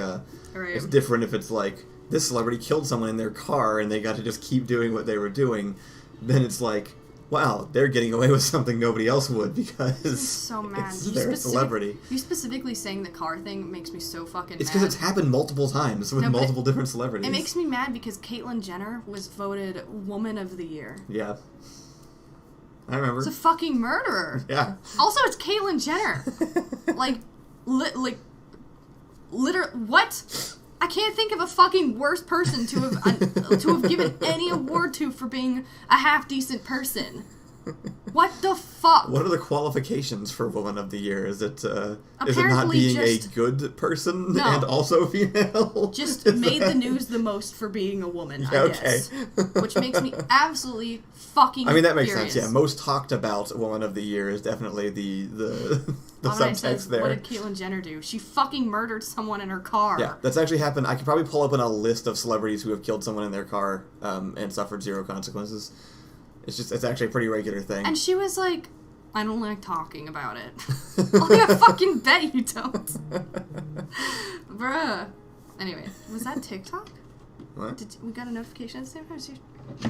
It's different if it's like, this celebrity killed someone in their car and they got to just keep doing what they were doing. Then it's like, wow, they're getting away with something nobody else would because I'm so mad. They're a celebrity. You specifically saying the car thing makes me so fucking mad. It's because it's happened multiple times with multiple different celebrities. It makes me mad because Caitlyn Jenner was voted Woman of the Year. Yeah. I remember. It's a fucking murderer. Yeah. Also, it's Caitlyn Jenner. Literally, what? I can't think of a fucking worse person to have given any award to for being a half-decent person. What the fuck? What are the qualifications for Woman of the Year? Is it not being a good person and also female? Just made the news the most for being a woman, I guess. Which makes me absolutely fucking that makes furious. sense, yeah. Most talked about Woman of the Year is definitely the subtext there. What did Caitlyn Jenner do? She fucking murdered someone in her car. Yeah, that's actually happened. I could probably pull up on a list of celebrities who have killed someone in their car and suffered zero consequences. It's actually a pretty regular thing. And she was like, I don't like talking about it. I fucking bet you don't. Bruh. Anyway, was that TikTok? What? We got a notification at the same time?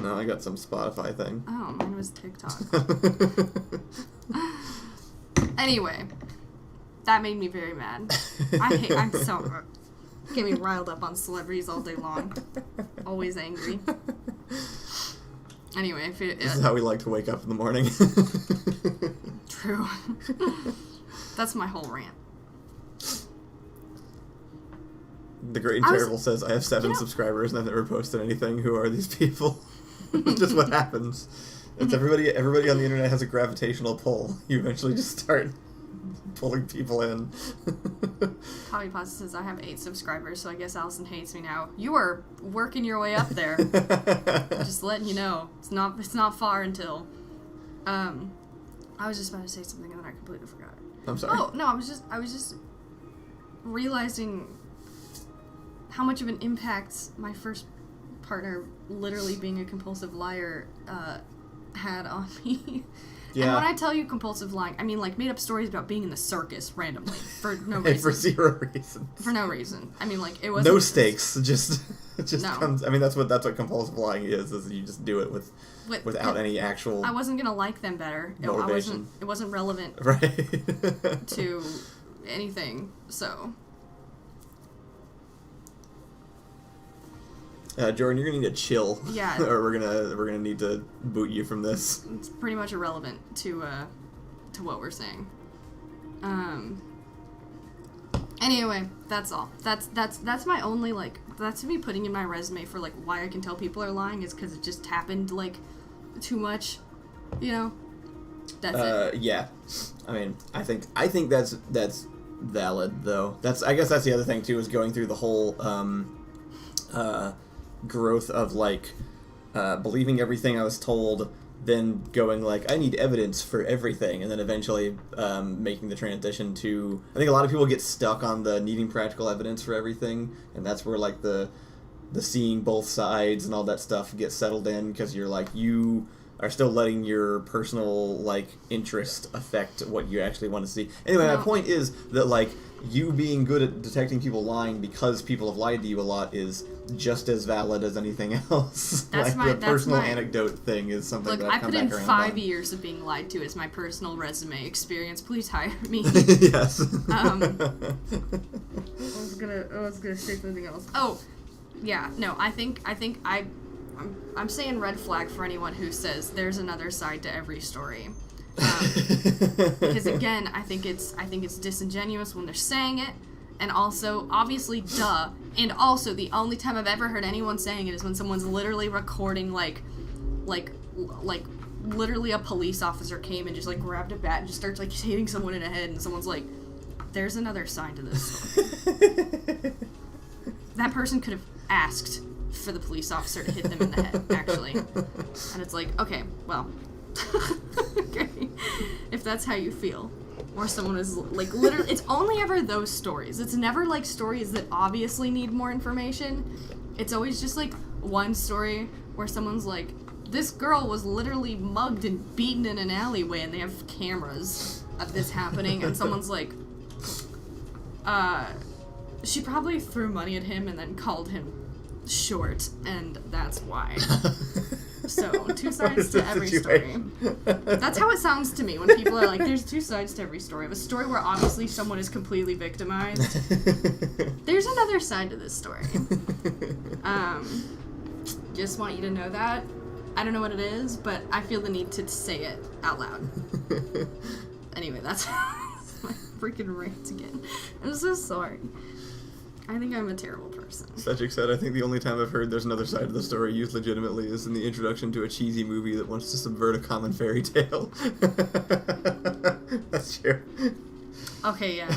No, I got some Spotify thing. Oh, mine was TikTok. Anyway, that made me very mad. I'm so... Get me riled up on celebrities all day long. Always angry. Anyway, this is how we like to wake up in the morning. True. That's my whole rant. The Great and Terrible says, I have 7 subscribers and I've never posted anything. Who are these people? Just what happens. It's everybody on the internet has a gravitational pull. You eventually just start pulling people in. Tommy Pasta says, I have 8 subscribers, so I guess Allison hates me now. You are working your way up there. Just letting you know. It's not far until... I was just about to say something and then I completely forgot. I'm sorry. Oh, no, I was just realizing how much of an impact my first partner literally being a compulsive liar had on me. Yeah. And when I tell you compulsive lying, I mean, like, made up stories about being in the circus randomly, for no reason. For zero reason. For no reason. I mean, like, it wasn't... No stakes, just no. comes... I mean, that's what compulsive lying is you just do it without any actual... I wasn't gonna like them better. Motivation. It wasn't relevant right. to anything, so... Jordan, you're gonna need to chill. Yeah. Or we're gonna need to boot you from this. It's pretty much irrelevant to what we're saying. Anyway, that's all. That's my only, like, that's me putting in my resume for, like, why I can tell people are lying is because it just happened, like, too much, you know? That's it. Yeah. I mean, I think that's valid, though. I guess that's the other thing, too, is going through the whole, growth of, like, believing everything I was told, then going, like, I need evidence for everything, and then eventually making the transition to... I think a lot of people get stuck on the needing practical evidence for everything, and that's where, like, the seeing both sides and all that stuff gets settled in, because you're, like, you are still letting your personal, like, interest affect what you actually want to see. Anyway, my point is that, like, you being good at detecting people lying because people have lied to you a lot is just as valid as anything else. The personal anecdote thing is something that I've come back around on. Look, I put in 5 years of being lied to as my personal resume experience. Please hire me. Yes. I was gonna say something else. Oh, yeah. No, I'm saying red flag for anyone who says there's another side to every story. Because again, I think it's disingenuous when they're saying it, and also obviously duh, and also the only time I've ever heard anyone saying it is when someone's literally recording like literally a police officer came and just like grabbed a bat and just starts like hitting someone in the head, and someone's like, there's another side to this story. That person could have asked for the police officer to hit them in the head, actually. And it's like, okay, well, okay, if that's how you feel. Or someone is, like, literally, it's only ever those stories. It's never, like, stories that obviously need more information. It's always just, like, one story where someone's like, this girl was literally mugged and beaten in an alleyway, and they have cameras of this happening, and someone's like, she probably threw money at him and then called him short, and that's why. So, two sides to every story. That's how it sounds to me when people are like, there's two sides to every story. Of a story where obviously someone is completely victimized. There's another side to this story. Just want you to know that. I don't know what it is, but I feel the need to say it out loud. Anyway, that's my freaking rant again. I'm so sorry. I think I'm a terrible person. Cedric said, I think the only time I've heard there's another side of the story used legitimately is in the introduction to a cheesy movie that wants to subvert a common fairy tale. That's true. Okay, yeah.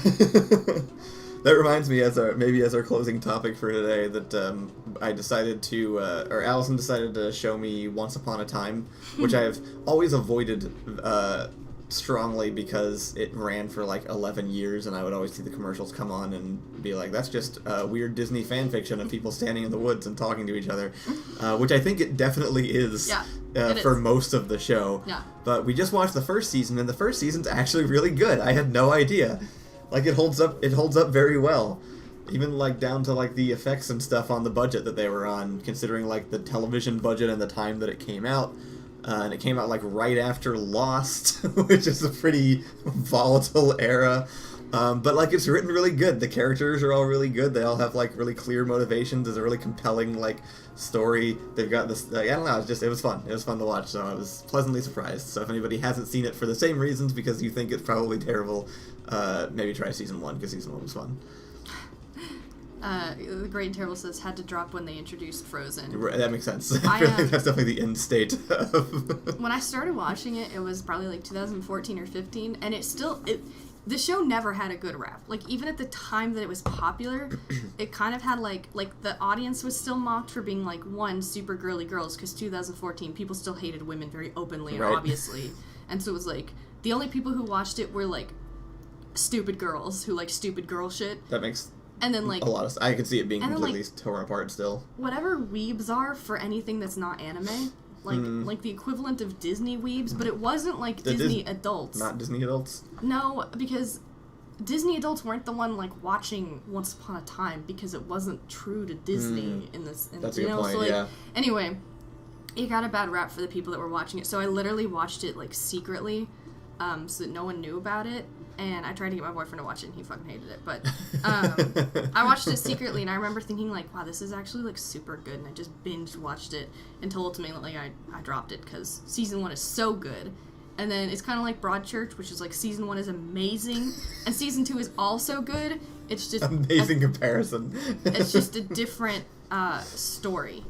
That reminds me, as our closing topic for today, that I decided to, or Allison decided to show me Once Upon a Time, which I have always avoided strongly because it ran for like 11 years, and I would always see the commercials come on and be like, that's just weird Disney fan fiction of people standing in the woods and talking to each other, which I think it definitely is, for most of the show. Yeah. But we just watched the first season, and the first season's actually really good. I had no idea. Like, it holds up very well. Even, like, down to, like, the effects and stuff on the budget that they were on, considering, like, the television budget and the time that it came out. And it came out, like, right after Lost, which is a pretty volatile era. But, like, it's written really good. The characters are all really good. They all have, like, really clear motivations. There's a really compelling, like, story. They've got this, like, I don't know, it was fun. It was fun to watch, so I was pleasantly surprised. So if anybody hasn't seen it for the same reasons, because you think it's probably terrible, maybe try season 1, because season 1 was fun. The Great and Terrible says, had to drop when they introduced Frozen. Right, that makes sense. I feel like that's definitely the end state of... When I started watching it, it was probably like 2014 or 15, and the show never had a good rap. Like, even at the time that it was popular, it kind of had, like the audience was still mocked for being, like, one, super girly girls, because 2014, people still hated women very openly and obviously. And so it was, like, the only people who watched it were, like, stupid girls who like stupid girl shit. That makes... And then, like... a lot of... I could see it being completely torn apart still. Whatever weebs are for anything that's not anime... Like the equivalent of Disney weebs, but it wasn't like Disney adults. Not Disney adults? No, because Disney adults weren't the one like watching Once Upon a Time because it wasn't true to Disney in this. That's a good point, so, like, yeah. Anyway, it got a bad rap for the people that were watching it, so I literally watched it like secretly, so that no one knew about it. And I tried to get my boyfriend to watch it, and he fucking hated it. But I watched it secretly, and I remember thinking, like, wow, this is actually, like, super good. And I just binge-watched it until ultimately I dropped it, because Season 1 is so good. And then it's kind of like Broadchurch, which is, like, Season 1 is amazing, and Season 2 is also good. It's just... amazing comparison. It's just a different story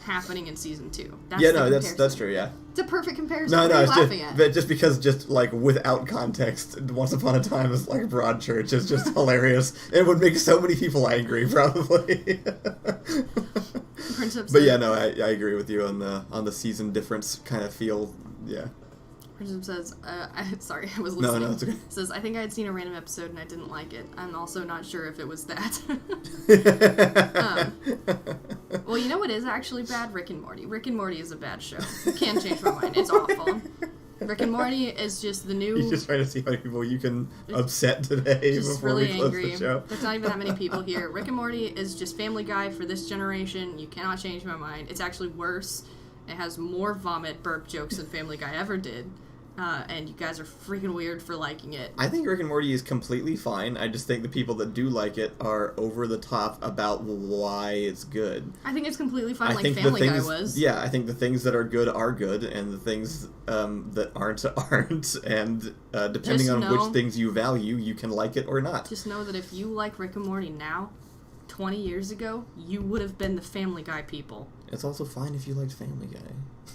happening in Season 2. That's true, yeah. It's a perfect comparison. No, what are you it's laughing at? just because, just like without context, Once Upon a Time is like Broadchurch is just hilarious. It would make so many people angry, probably. But yeah, no, I agree with you on the season difference kind of feel. Yeah. Prism says, sorry, I was listening. No, it's okay. Says, I think I had seen a random episode and I didn't like it. I'm also not sure if it was that. Well, you know what is actually bad? Rick and Morty. Rick and Morty is a bad show. Can't change my mind. It's awful. Rick and Morty is just the new... You're just trying to see how many people you can upset today just before really we close angry. the show. There's not even that many people here. Rick and Morty is just Family Guy for this generation. You cannot change my mind. It's actually worse. It has more vomit burp jokes than Family Guy ever did. And you guys are freaking weird for liking it. I think Rick and Morty is completely fine. I just think the people that do like it are over the top about why it's good. I think it's completely fine, like Family Guy was. Yeah, I think the things that are good, and the things that aren't. And depending on which things you value, you can like it or not. Just know that if you like Rick and Morty now, 20 years ago, you would have been the Family Guy people. It's also fine if you liked Family Guy.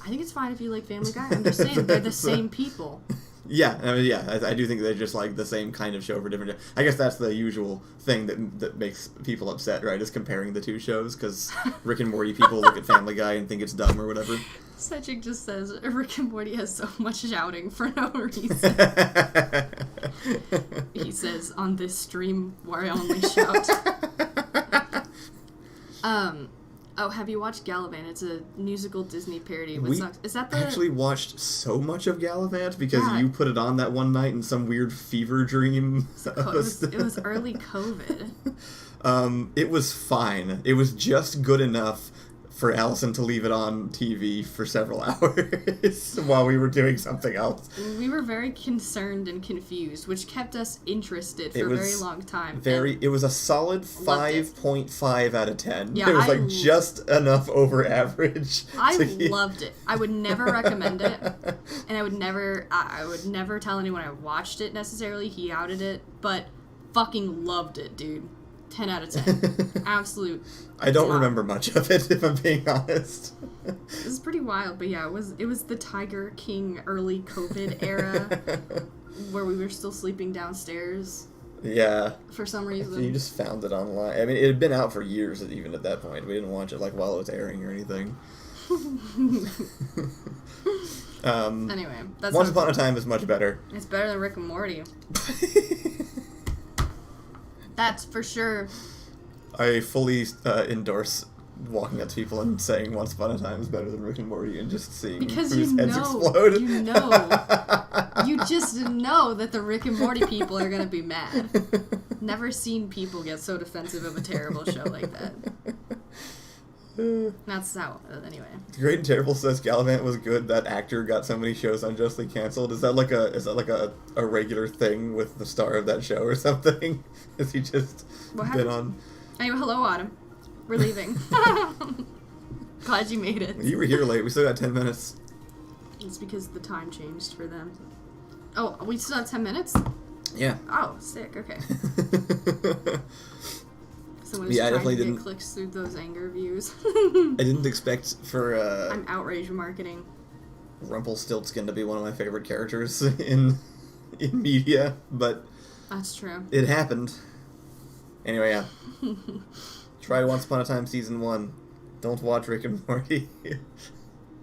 I think it's fine if you like Family Guy. I'm just saying, they're the same people. Yeah, I do think they're just like the same kind of show for different... I guess that's the usual thing that makes people upset, right, is comparing the two shows, because Rick and Morty people look at Family Guy and think it's dumb or whatever. Cedric just says, Rick and Morty has so much shouting for no reason. He says, on this stream where I only shout. Oh, have you watched Gallivant? It's a musical Disney parody. Is that the... actually watched so much of Gallivant because you put it on that one night in some weird fever dream. It was early COVID. It was fine. It was just good enough for Allison to leave it on TV for several hours while we were doing something else. We were very concerned and confused, which kept us interested for a very long time. It was a solid 5.5 out of 10. Yeah, it was like just enough over average. I loved it. I would never recommend it, and I would never tell anyone I watched it necessarily. He outed it, but fucking loved it, dude. 10 out of 10. Absolute. I don't remember much of it, if I'm being honest. This is pretty wild, but yeah, it was the Tiger King early COVID era where we were still sleeping downstairs. Yeah. For some reason. You just found it online. I mean, it had been out for years even at that point. We didn't watch it like while it was airing or anything. Anyway, that's Once Upon a Time is much better. It's better than Rick and Morty. That's for sure. I fully endorse walking up to people and saying Once Upon a Time is better than Rick and Morty and just seeing whose heads explode. You just know that the Rick and Morty people are going to be mad. Never seen people get so defensive of a terrible show like that. That's how, anyway. Great and Terrible says Gallivant was good. That actor got so many shows unjustly canceled. Is that like a regular thing with the star of that show or something? Has he just been on? Anyway, hello, Autumn. We're leaving. Glad you made it. You were here late. We still got 10 minutes. It's because the time changed for them. Oh, we still have 10 minutes? Yeah. Oh, sick. Okay. Someone I definitely didn't clicks through those anger views. I didn't expect for I'm outrage marketing. Rumpelstiltskin to be one of my favorite characters in media, but that's true. It happened. Anyway, yeah. Try Once Upon a Time Season 1. Don't watch Rick and Morty.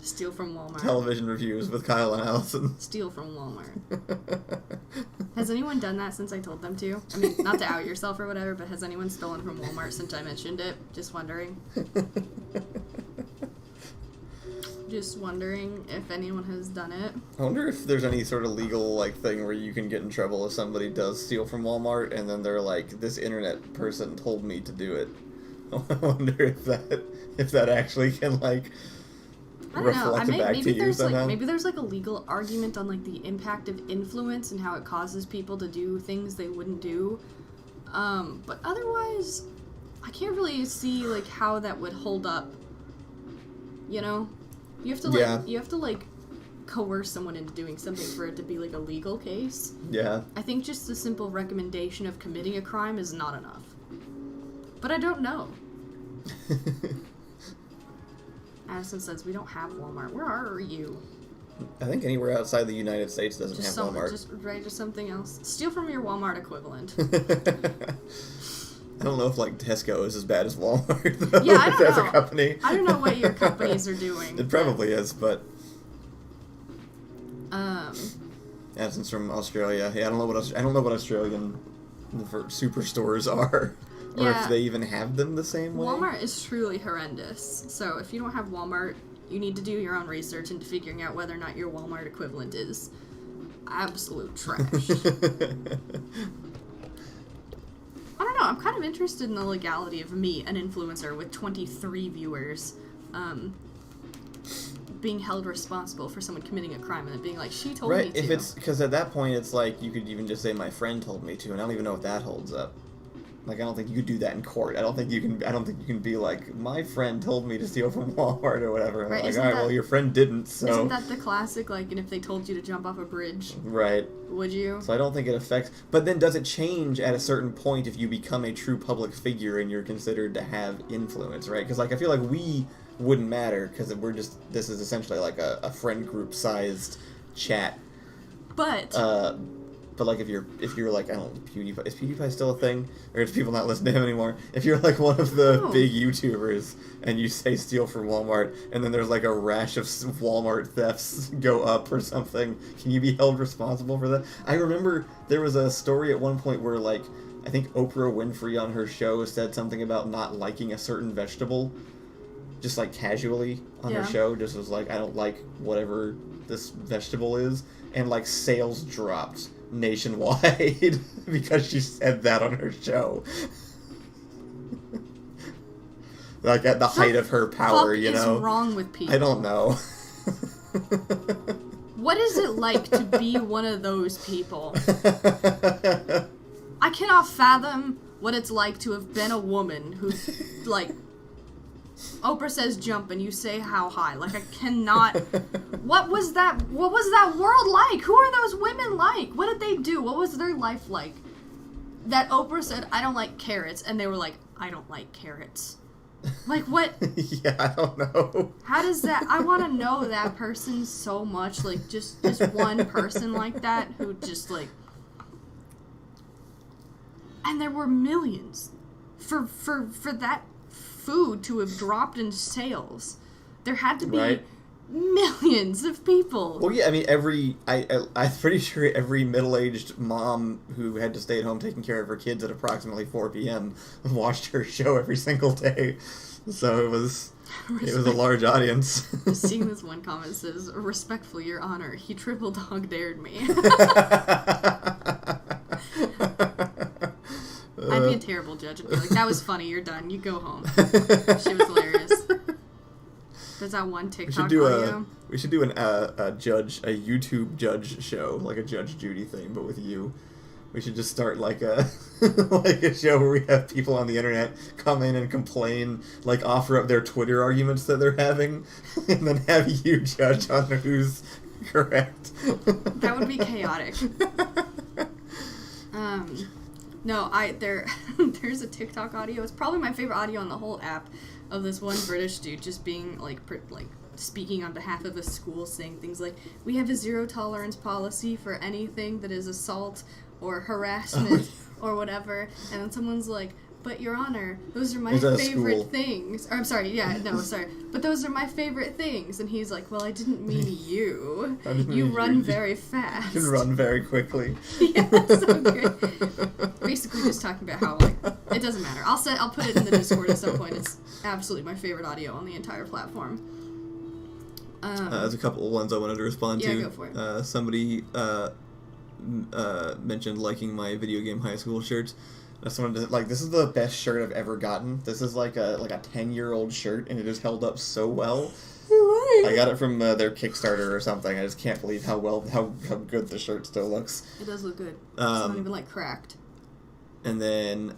Steal from Walmart. Television reviews with Kyle and Allison. Steal from Walmart. Has anyone done that since I told them to? I mean, not to out yourself or whatever, but has anyone stolen from Walmart since I mentioned it? Just wondering. Just wondering if anyone has done it. I wonder if there's any sort of legal thing where you can get in trouble if somebody does steal from Walmart and then they're like, this internet person told me to do it. I wonder if that actually can I don't know. Maybe there's a legal argument on the impact of influence and how it causes people to do things they wouldn't do. But otherwise, I can't really see how that would hold up. You know, you have to coerce someone into doing something for it to be a legal case. Yeah. I think just the simple recommendation of committing a crime is not enough. But I don't know. Addison says, we don't have Walmart. Where are you? I think anywhere outside the United States doesn't have Walmart. Just something else. Steal from your Walmart equivalent. I don't know if Tesco is as bad as Walmart, though, yeah, I don't as know. a company. I don't know what your companies are doing. It probably is, but... Addison's from Australia. Yeah, I don't know what Australian superstores are. Or if they even have them the same way. Walmart is truly horrendous. So if you don't have Walmart, you need to do your own research into figuring out whether or not your Walmart equivalent is absolute trash. I don't know. I'm kind of interested in the legality of me, an influencer with 23 viewers, being held responsible for someone committing a crime and then being like, she told me to. Right, if it's... Because at that point, it's you could even just say, my friend told me to, and I don't even know if that holds up. I don't think you could do that in court. I don't think you can be like, my friend told me to steal from Walmart or whatever. And right, well, your friend didn't, so... Isn't that the classic, and if they told you to jump off a bridge? Right. Would you? So I don't think it affects... But then does it change at a certain point if you become a true public figure and you're considered to have influence, right? Because, I feel like we wouldn't matter, because this is essentially a friend group-sized chat. But... But if you're I don't know, PewDiePie, is PewDiePie still a thing? Or does people not listen to him anymore? If you're one of the big YouTubers and you say steal from Walmart and then there's a rash of Walmart thefts go up or something, can you be held responsible for that? I remember there was a story at one point where I think Oprah Winfrey on her show said something about not liking a certain vegetable, just casually on her show, just was I don't like whatever this vegetable is, and sales dropped nationwide because she said that on her show. like at the height of her power, you know? What is wrong with people? I don't know. What is it like to be one of those people? I cannot fathom what it's like to have been a woman who, like, Oprah says jump and you say how high. Like, I cannot. What was that world like? Who are those women like? What did they do? What was their life like? That Oprah said, I don't like carrots, and they were like, I don't like carrots. Like, what? Yeah, I don't know. How does that... I want to know that person so much. Like, just one person like that who just, like... And there were millions. For that food to have dropped in sales, there had to be millions of people. Well, yeah, I mean, I'm pretty sure every middle-aged mom who had to stay at home taking care of her kids at approximately 4 p.m. watched her show every single day. So it was a large audience. Seeing this one comment says, respectfully, Your Honor, he triple dog dared me. I'd be a terrible judge and be like, that was funny, you're done, you go home. She was hilarious. There's that one TikTok audio. We should do a YouTube judge show, like a Judge Judy thing, but with you. We should just start like a like a show where we have people on the internet come in and complain, like offer up their Twitter arguments that they're having, and then have you judge on who's correct. That would be chaotic. No, there's a TikTok audio. It's probably my favorite audio on the whole app of this one British dude just being like speaking on behalf of a school, saying things like, we have a zero tolerance policy for anything that is assault or harassment or whatever. And then someone's like, but Your Honor, those are my favorite things. Or, I'm sorry, but those are my favorite things. And he's like, well, I didn't mean you. You run very fast. You can run very quickly. Yeah, that's so good. Basically just talking about how, like, it doesn't matter. I'll put it in the Discord at some point. It's absolutely my favorite audio on the entire platform. There's a couple of ones I wanted to respond to. Yeah, go for it. Somebody mentioned liking my video game high school shirts. I just wanted to, like, this is the best shirt I've ever gotten. This is like a 10-year-old shirt, and it has held up so well. Right. I got it from their Kickstarter or something. I just can't believe how good the shirt still looks. It does look good. It's not even, like, cracked. And then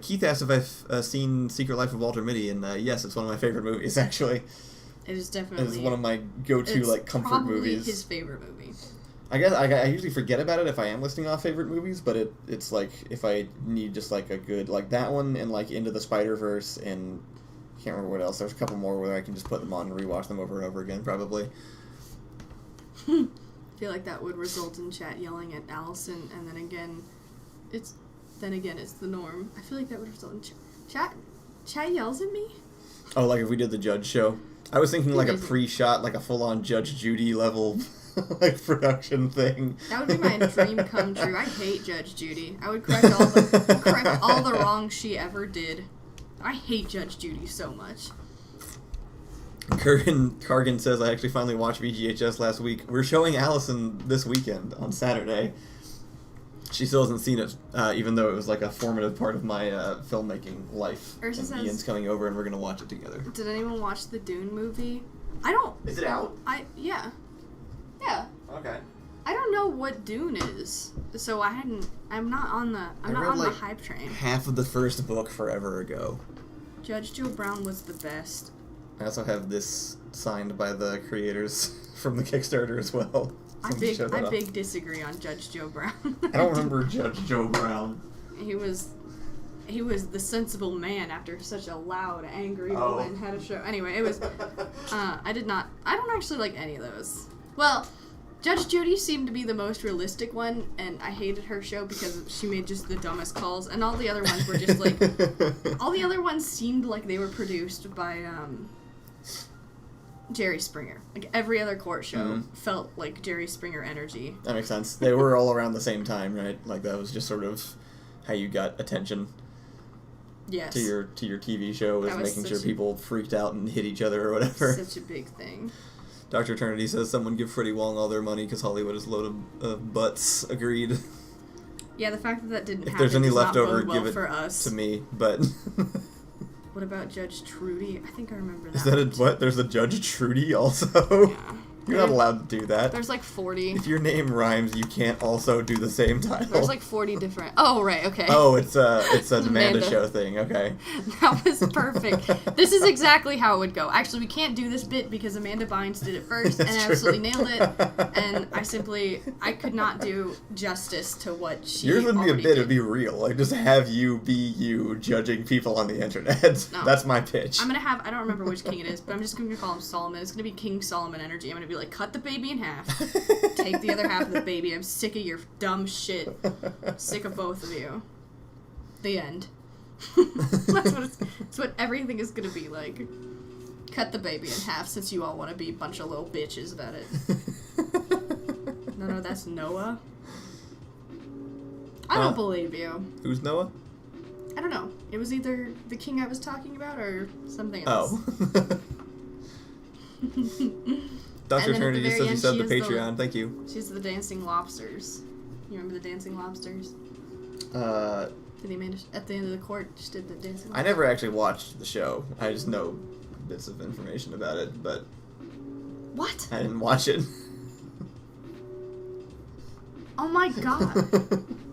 Keith asked if I've seen Secret Life of Walter Mitty, and yes, it's one of my favorite movies, actually. It is definitely... It's one of my go-to, like, comfort movies. It's probably his favorite movie. I guess I usually forget about it if I am listing off favorite movies, but it's like, if I need just, like, a good, like, that one and, like, Into the Spider-Verse, and I can't remember what else. There's a couple more where I can just put them on and rewatch them over and over again, probably. I feel like that would result in chat yelling at Allison, and then again, it's the norm. I feel like that would result in chat yells at me? Oh, like if we did the Judge show? I was thinking like a pre-shot, like a full-on Judge Judy level, like, production thing. That would be my dream come true. I hate Judge Judy. I would correct all the wrongs she ever did. I hate Judge Judy so much. Cargan says, I actually finally watched VGHS last week. We're showing Allison this weekend on Saturday. She still hasn't seen it, even though it was like a formative part of my filmmaking life. And Ian's coming over and we're going to watch it together. Did anyone watch the Dune movie? I don't... Is it out? Yeah. Yeah. Okay. I don't know what Dune is, so I'm not on the hype train. Half of the first book forever ago. Judge Joe Brown was the best. I also have this signed by the creators from the Kickstarter as well. I big disagree on Judge Joe Brown. I don't remember Judge Joe Brown. He was the sensible man after such a loud, angry woman had a show. Anyway, it was. I don't actually like any of those. Well, Judge Judy seemed to be the most realistic one, and I hated her show because she made just the dumbest calls, and all the other ones were just like. All the other ones seemed like they were produced by Jerry Springer. Like, every other court show felt like Jerry Springer energy. That makes sense. They were all around the same time, right? Like, that was just sort of how you got attention. Yes. To your TV show, was making sure people freaked out and hit each other or whatever. Such a big thing. Dr. Eternity says someone give Freddie Wong all their money because Hollywood is loaded of butts. Agreed. Yeah, the fact that didn't happen if there's any does leftover, not bode well give it for us. to me, but... What about Judge Trudy? I think I remember that. Is that what? There's a Judge Trudy also? Yeah. You're not allowed to do that. There's like 40. If your name rhymes, you can't also do the same title. There's like 40 different... Oh, right, okay. Oh, it's an Amanda show thing, okay. That was perfect. This is exactly how it would go. Actually, we can't do this bit because Amanda Bynes did it first and absolutely nailed it. And I could not do justice to what she Yours wouldn't be a bit, did. it'd be real. Like, just have you be you judging people on the internet. No. That's my pitch. I'm gonna have... I don't remember which king it is, but I'm just gonna call him Solomon. It's gonna be King Solomon energy. I'm gonna be like, cut the baby in half. Take the other half of the baby. I'm sick of your dumb shit. Sick of both of you. The end. That's what everything is gonna be like. Cut the baby in half since you all want to be a bunch of little bitches about it. No, that's Noah. I don't believe you. Who's Noah? I don't know. It was either the king I was talking about or something else. Oh. Dr. Eternity says you subbed to Patreon. Thank you. She's the dancing lobsters. You remember the dancing lobsters? At the end of the court, she did the dancing lobsters. I never actually watched the show. I just know bits of information about it, but... What? I didn't watch it. Oh my god.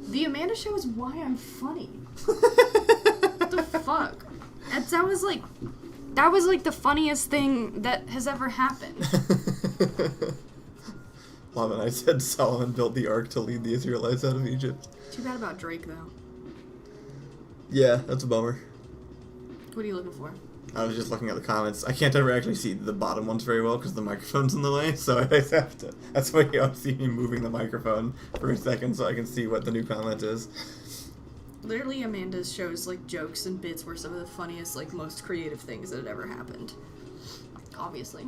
The Amanda Show is why I'm funny. What the fuck? That was like the funniest thing that has ever happened. Love it. I said Solomon built the ark to lead the Israelites out of Egypt. Too bad about Drake, though. Yeah, that's a bummer. What are you looking for? I was just looking at the comments. I can't ever actually see the bottom ones very well because the microphone's in the way, so I have to... That's why you always see me moving the microphone for a second so I can see what the new comment is. Literally, Amanda's shows, like, jokes and bits were some of the funniest, like, most creative things that had ever happened. Obviously.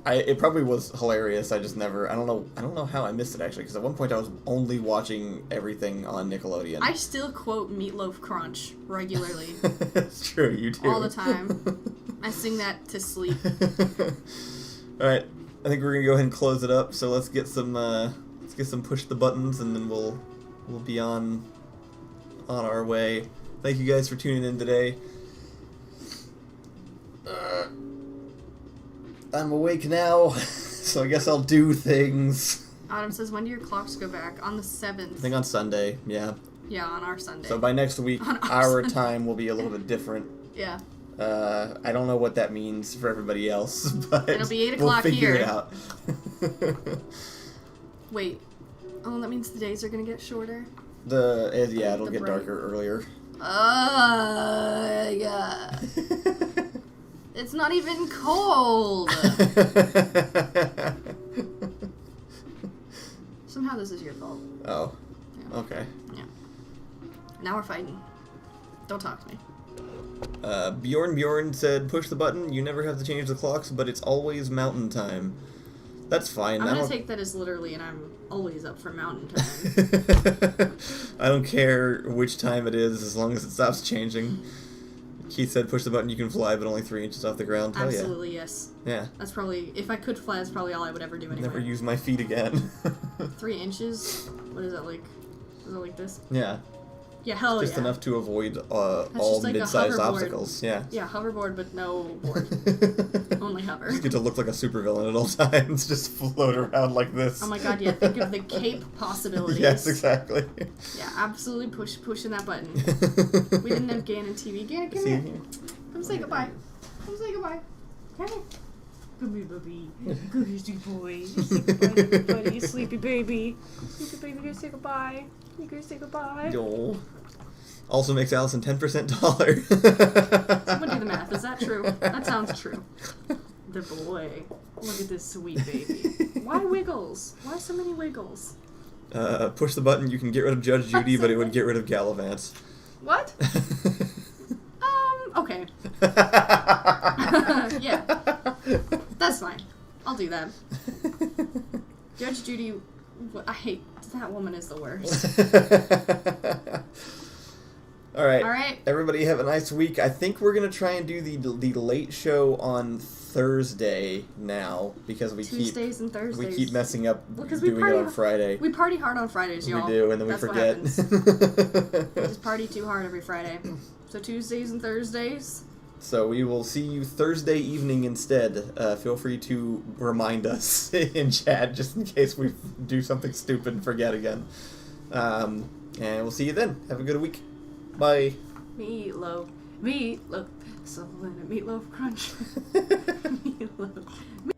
It probably was hilarious. I just never... I don't know how I missed it, actually, because at one point I was only watching everything on Nickelodeon. I still quote Meatloaf Crunch regularly. It's true, you do. All the time. I sing that to sleep. Alright, I think we're gonna go ahead and close it up, so let's get some push the buttons, and then we'll be on our way. Thank you guys for tuning in today. I'm awake now, so I guess I'll do things. Autumn says, when do your clocks go back? On the 7th. I think on Sunday, yeah. Yeah, on our Sunday. So by next week, our time will be a little bit different. Yeah. I don't know what that means for everybody else, but it'll be 8 o'clock we'll figure here. it out. Wait. Oh, that means the days are gonna get shorter? It'll get darker earlier. Yeah. It's not even cold. Somehow this is your fault. Oh. Yeah. Okay. Yeah. Now we're fighting. Don't talk to me. Bjorn said, push the button, you never have to change the clocks, but it's always mountain time. That's fine. I'm gonna take that as literally, and I'm always up for mountain time. I don't care which time it is, as long as it stops changing. Keith said, push the button, you can fly, but only 3 inches off the ground. Absolutely, yes. Yeah. That's probably, if I could fly, that's probably all I would ever do anyway. Never use my feet again. 3 inches? What is that like? Is it like this? Yeah. Yeah, hell just yeah. enough to avoid all like mid-sized obstacles. Yeah. Yeah, hoverboard, but no board. Only hover. Just get to look like a supervillain at all times. Just float around like this. Oh my god, yeah. Think of the cape possibilities. Yes, exactly. Yeah, absolutely pushing that button. We didn't have Gannon TV. Gannon, come here. Come say goodbye. Come say goodbye. Come here. Come here, baby. Good, you boy. Say goodbye, buddy. Sleepy baby. Sleepy baby, you gonna say goodbye. You gonna say goodbye. Yo. Also makes Allison 10% taller. Someone do the math. Is that true? That sounds true. The boy. Look at this sweet baby. Why wiggles? Why so many wiggles? Push the button, you can get rid of Judge Judy, but it would get rid of Gallivant. What? Okay. Yeah. That's fine. I'll do that. Judge Judy, I hate, that woman is the worst. Alright. Everybody have a nice week. I think we're going to try and do the late show on Thursday now, because Tuesdays and Thursdays. We keep messing up because doing it on Friday. We party hard on Fridays, y'all. We do, and then That's we forget. We just party too hard every Friday. So Tuesdays and Thursdays, So we will see you Thursday evening instead. Feel free to remind us in chat just in case we do something stupid and forget again. And we'll see you then. Have a good week. Bye. Meatloaf. Meatloaf. Something a meatloaf crunch. Meatloaf.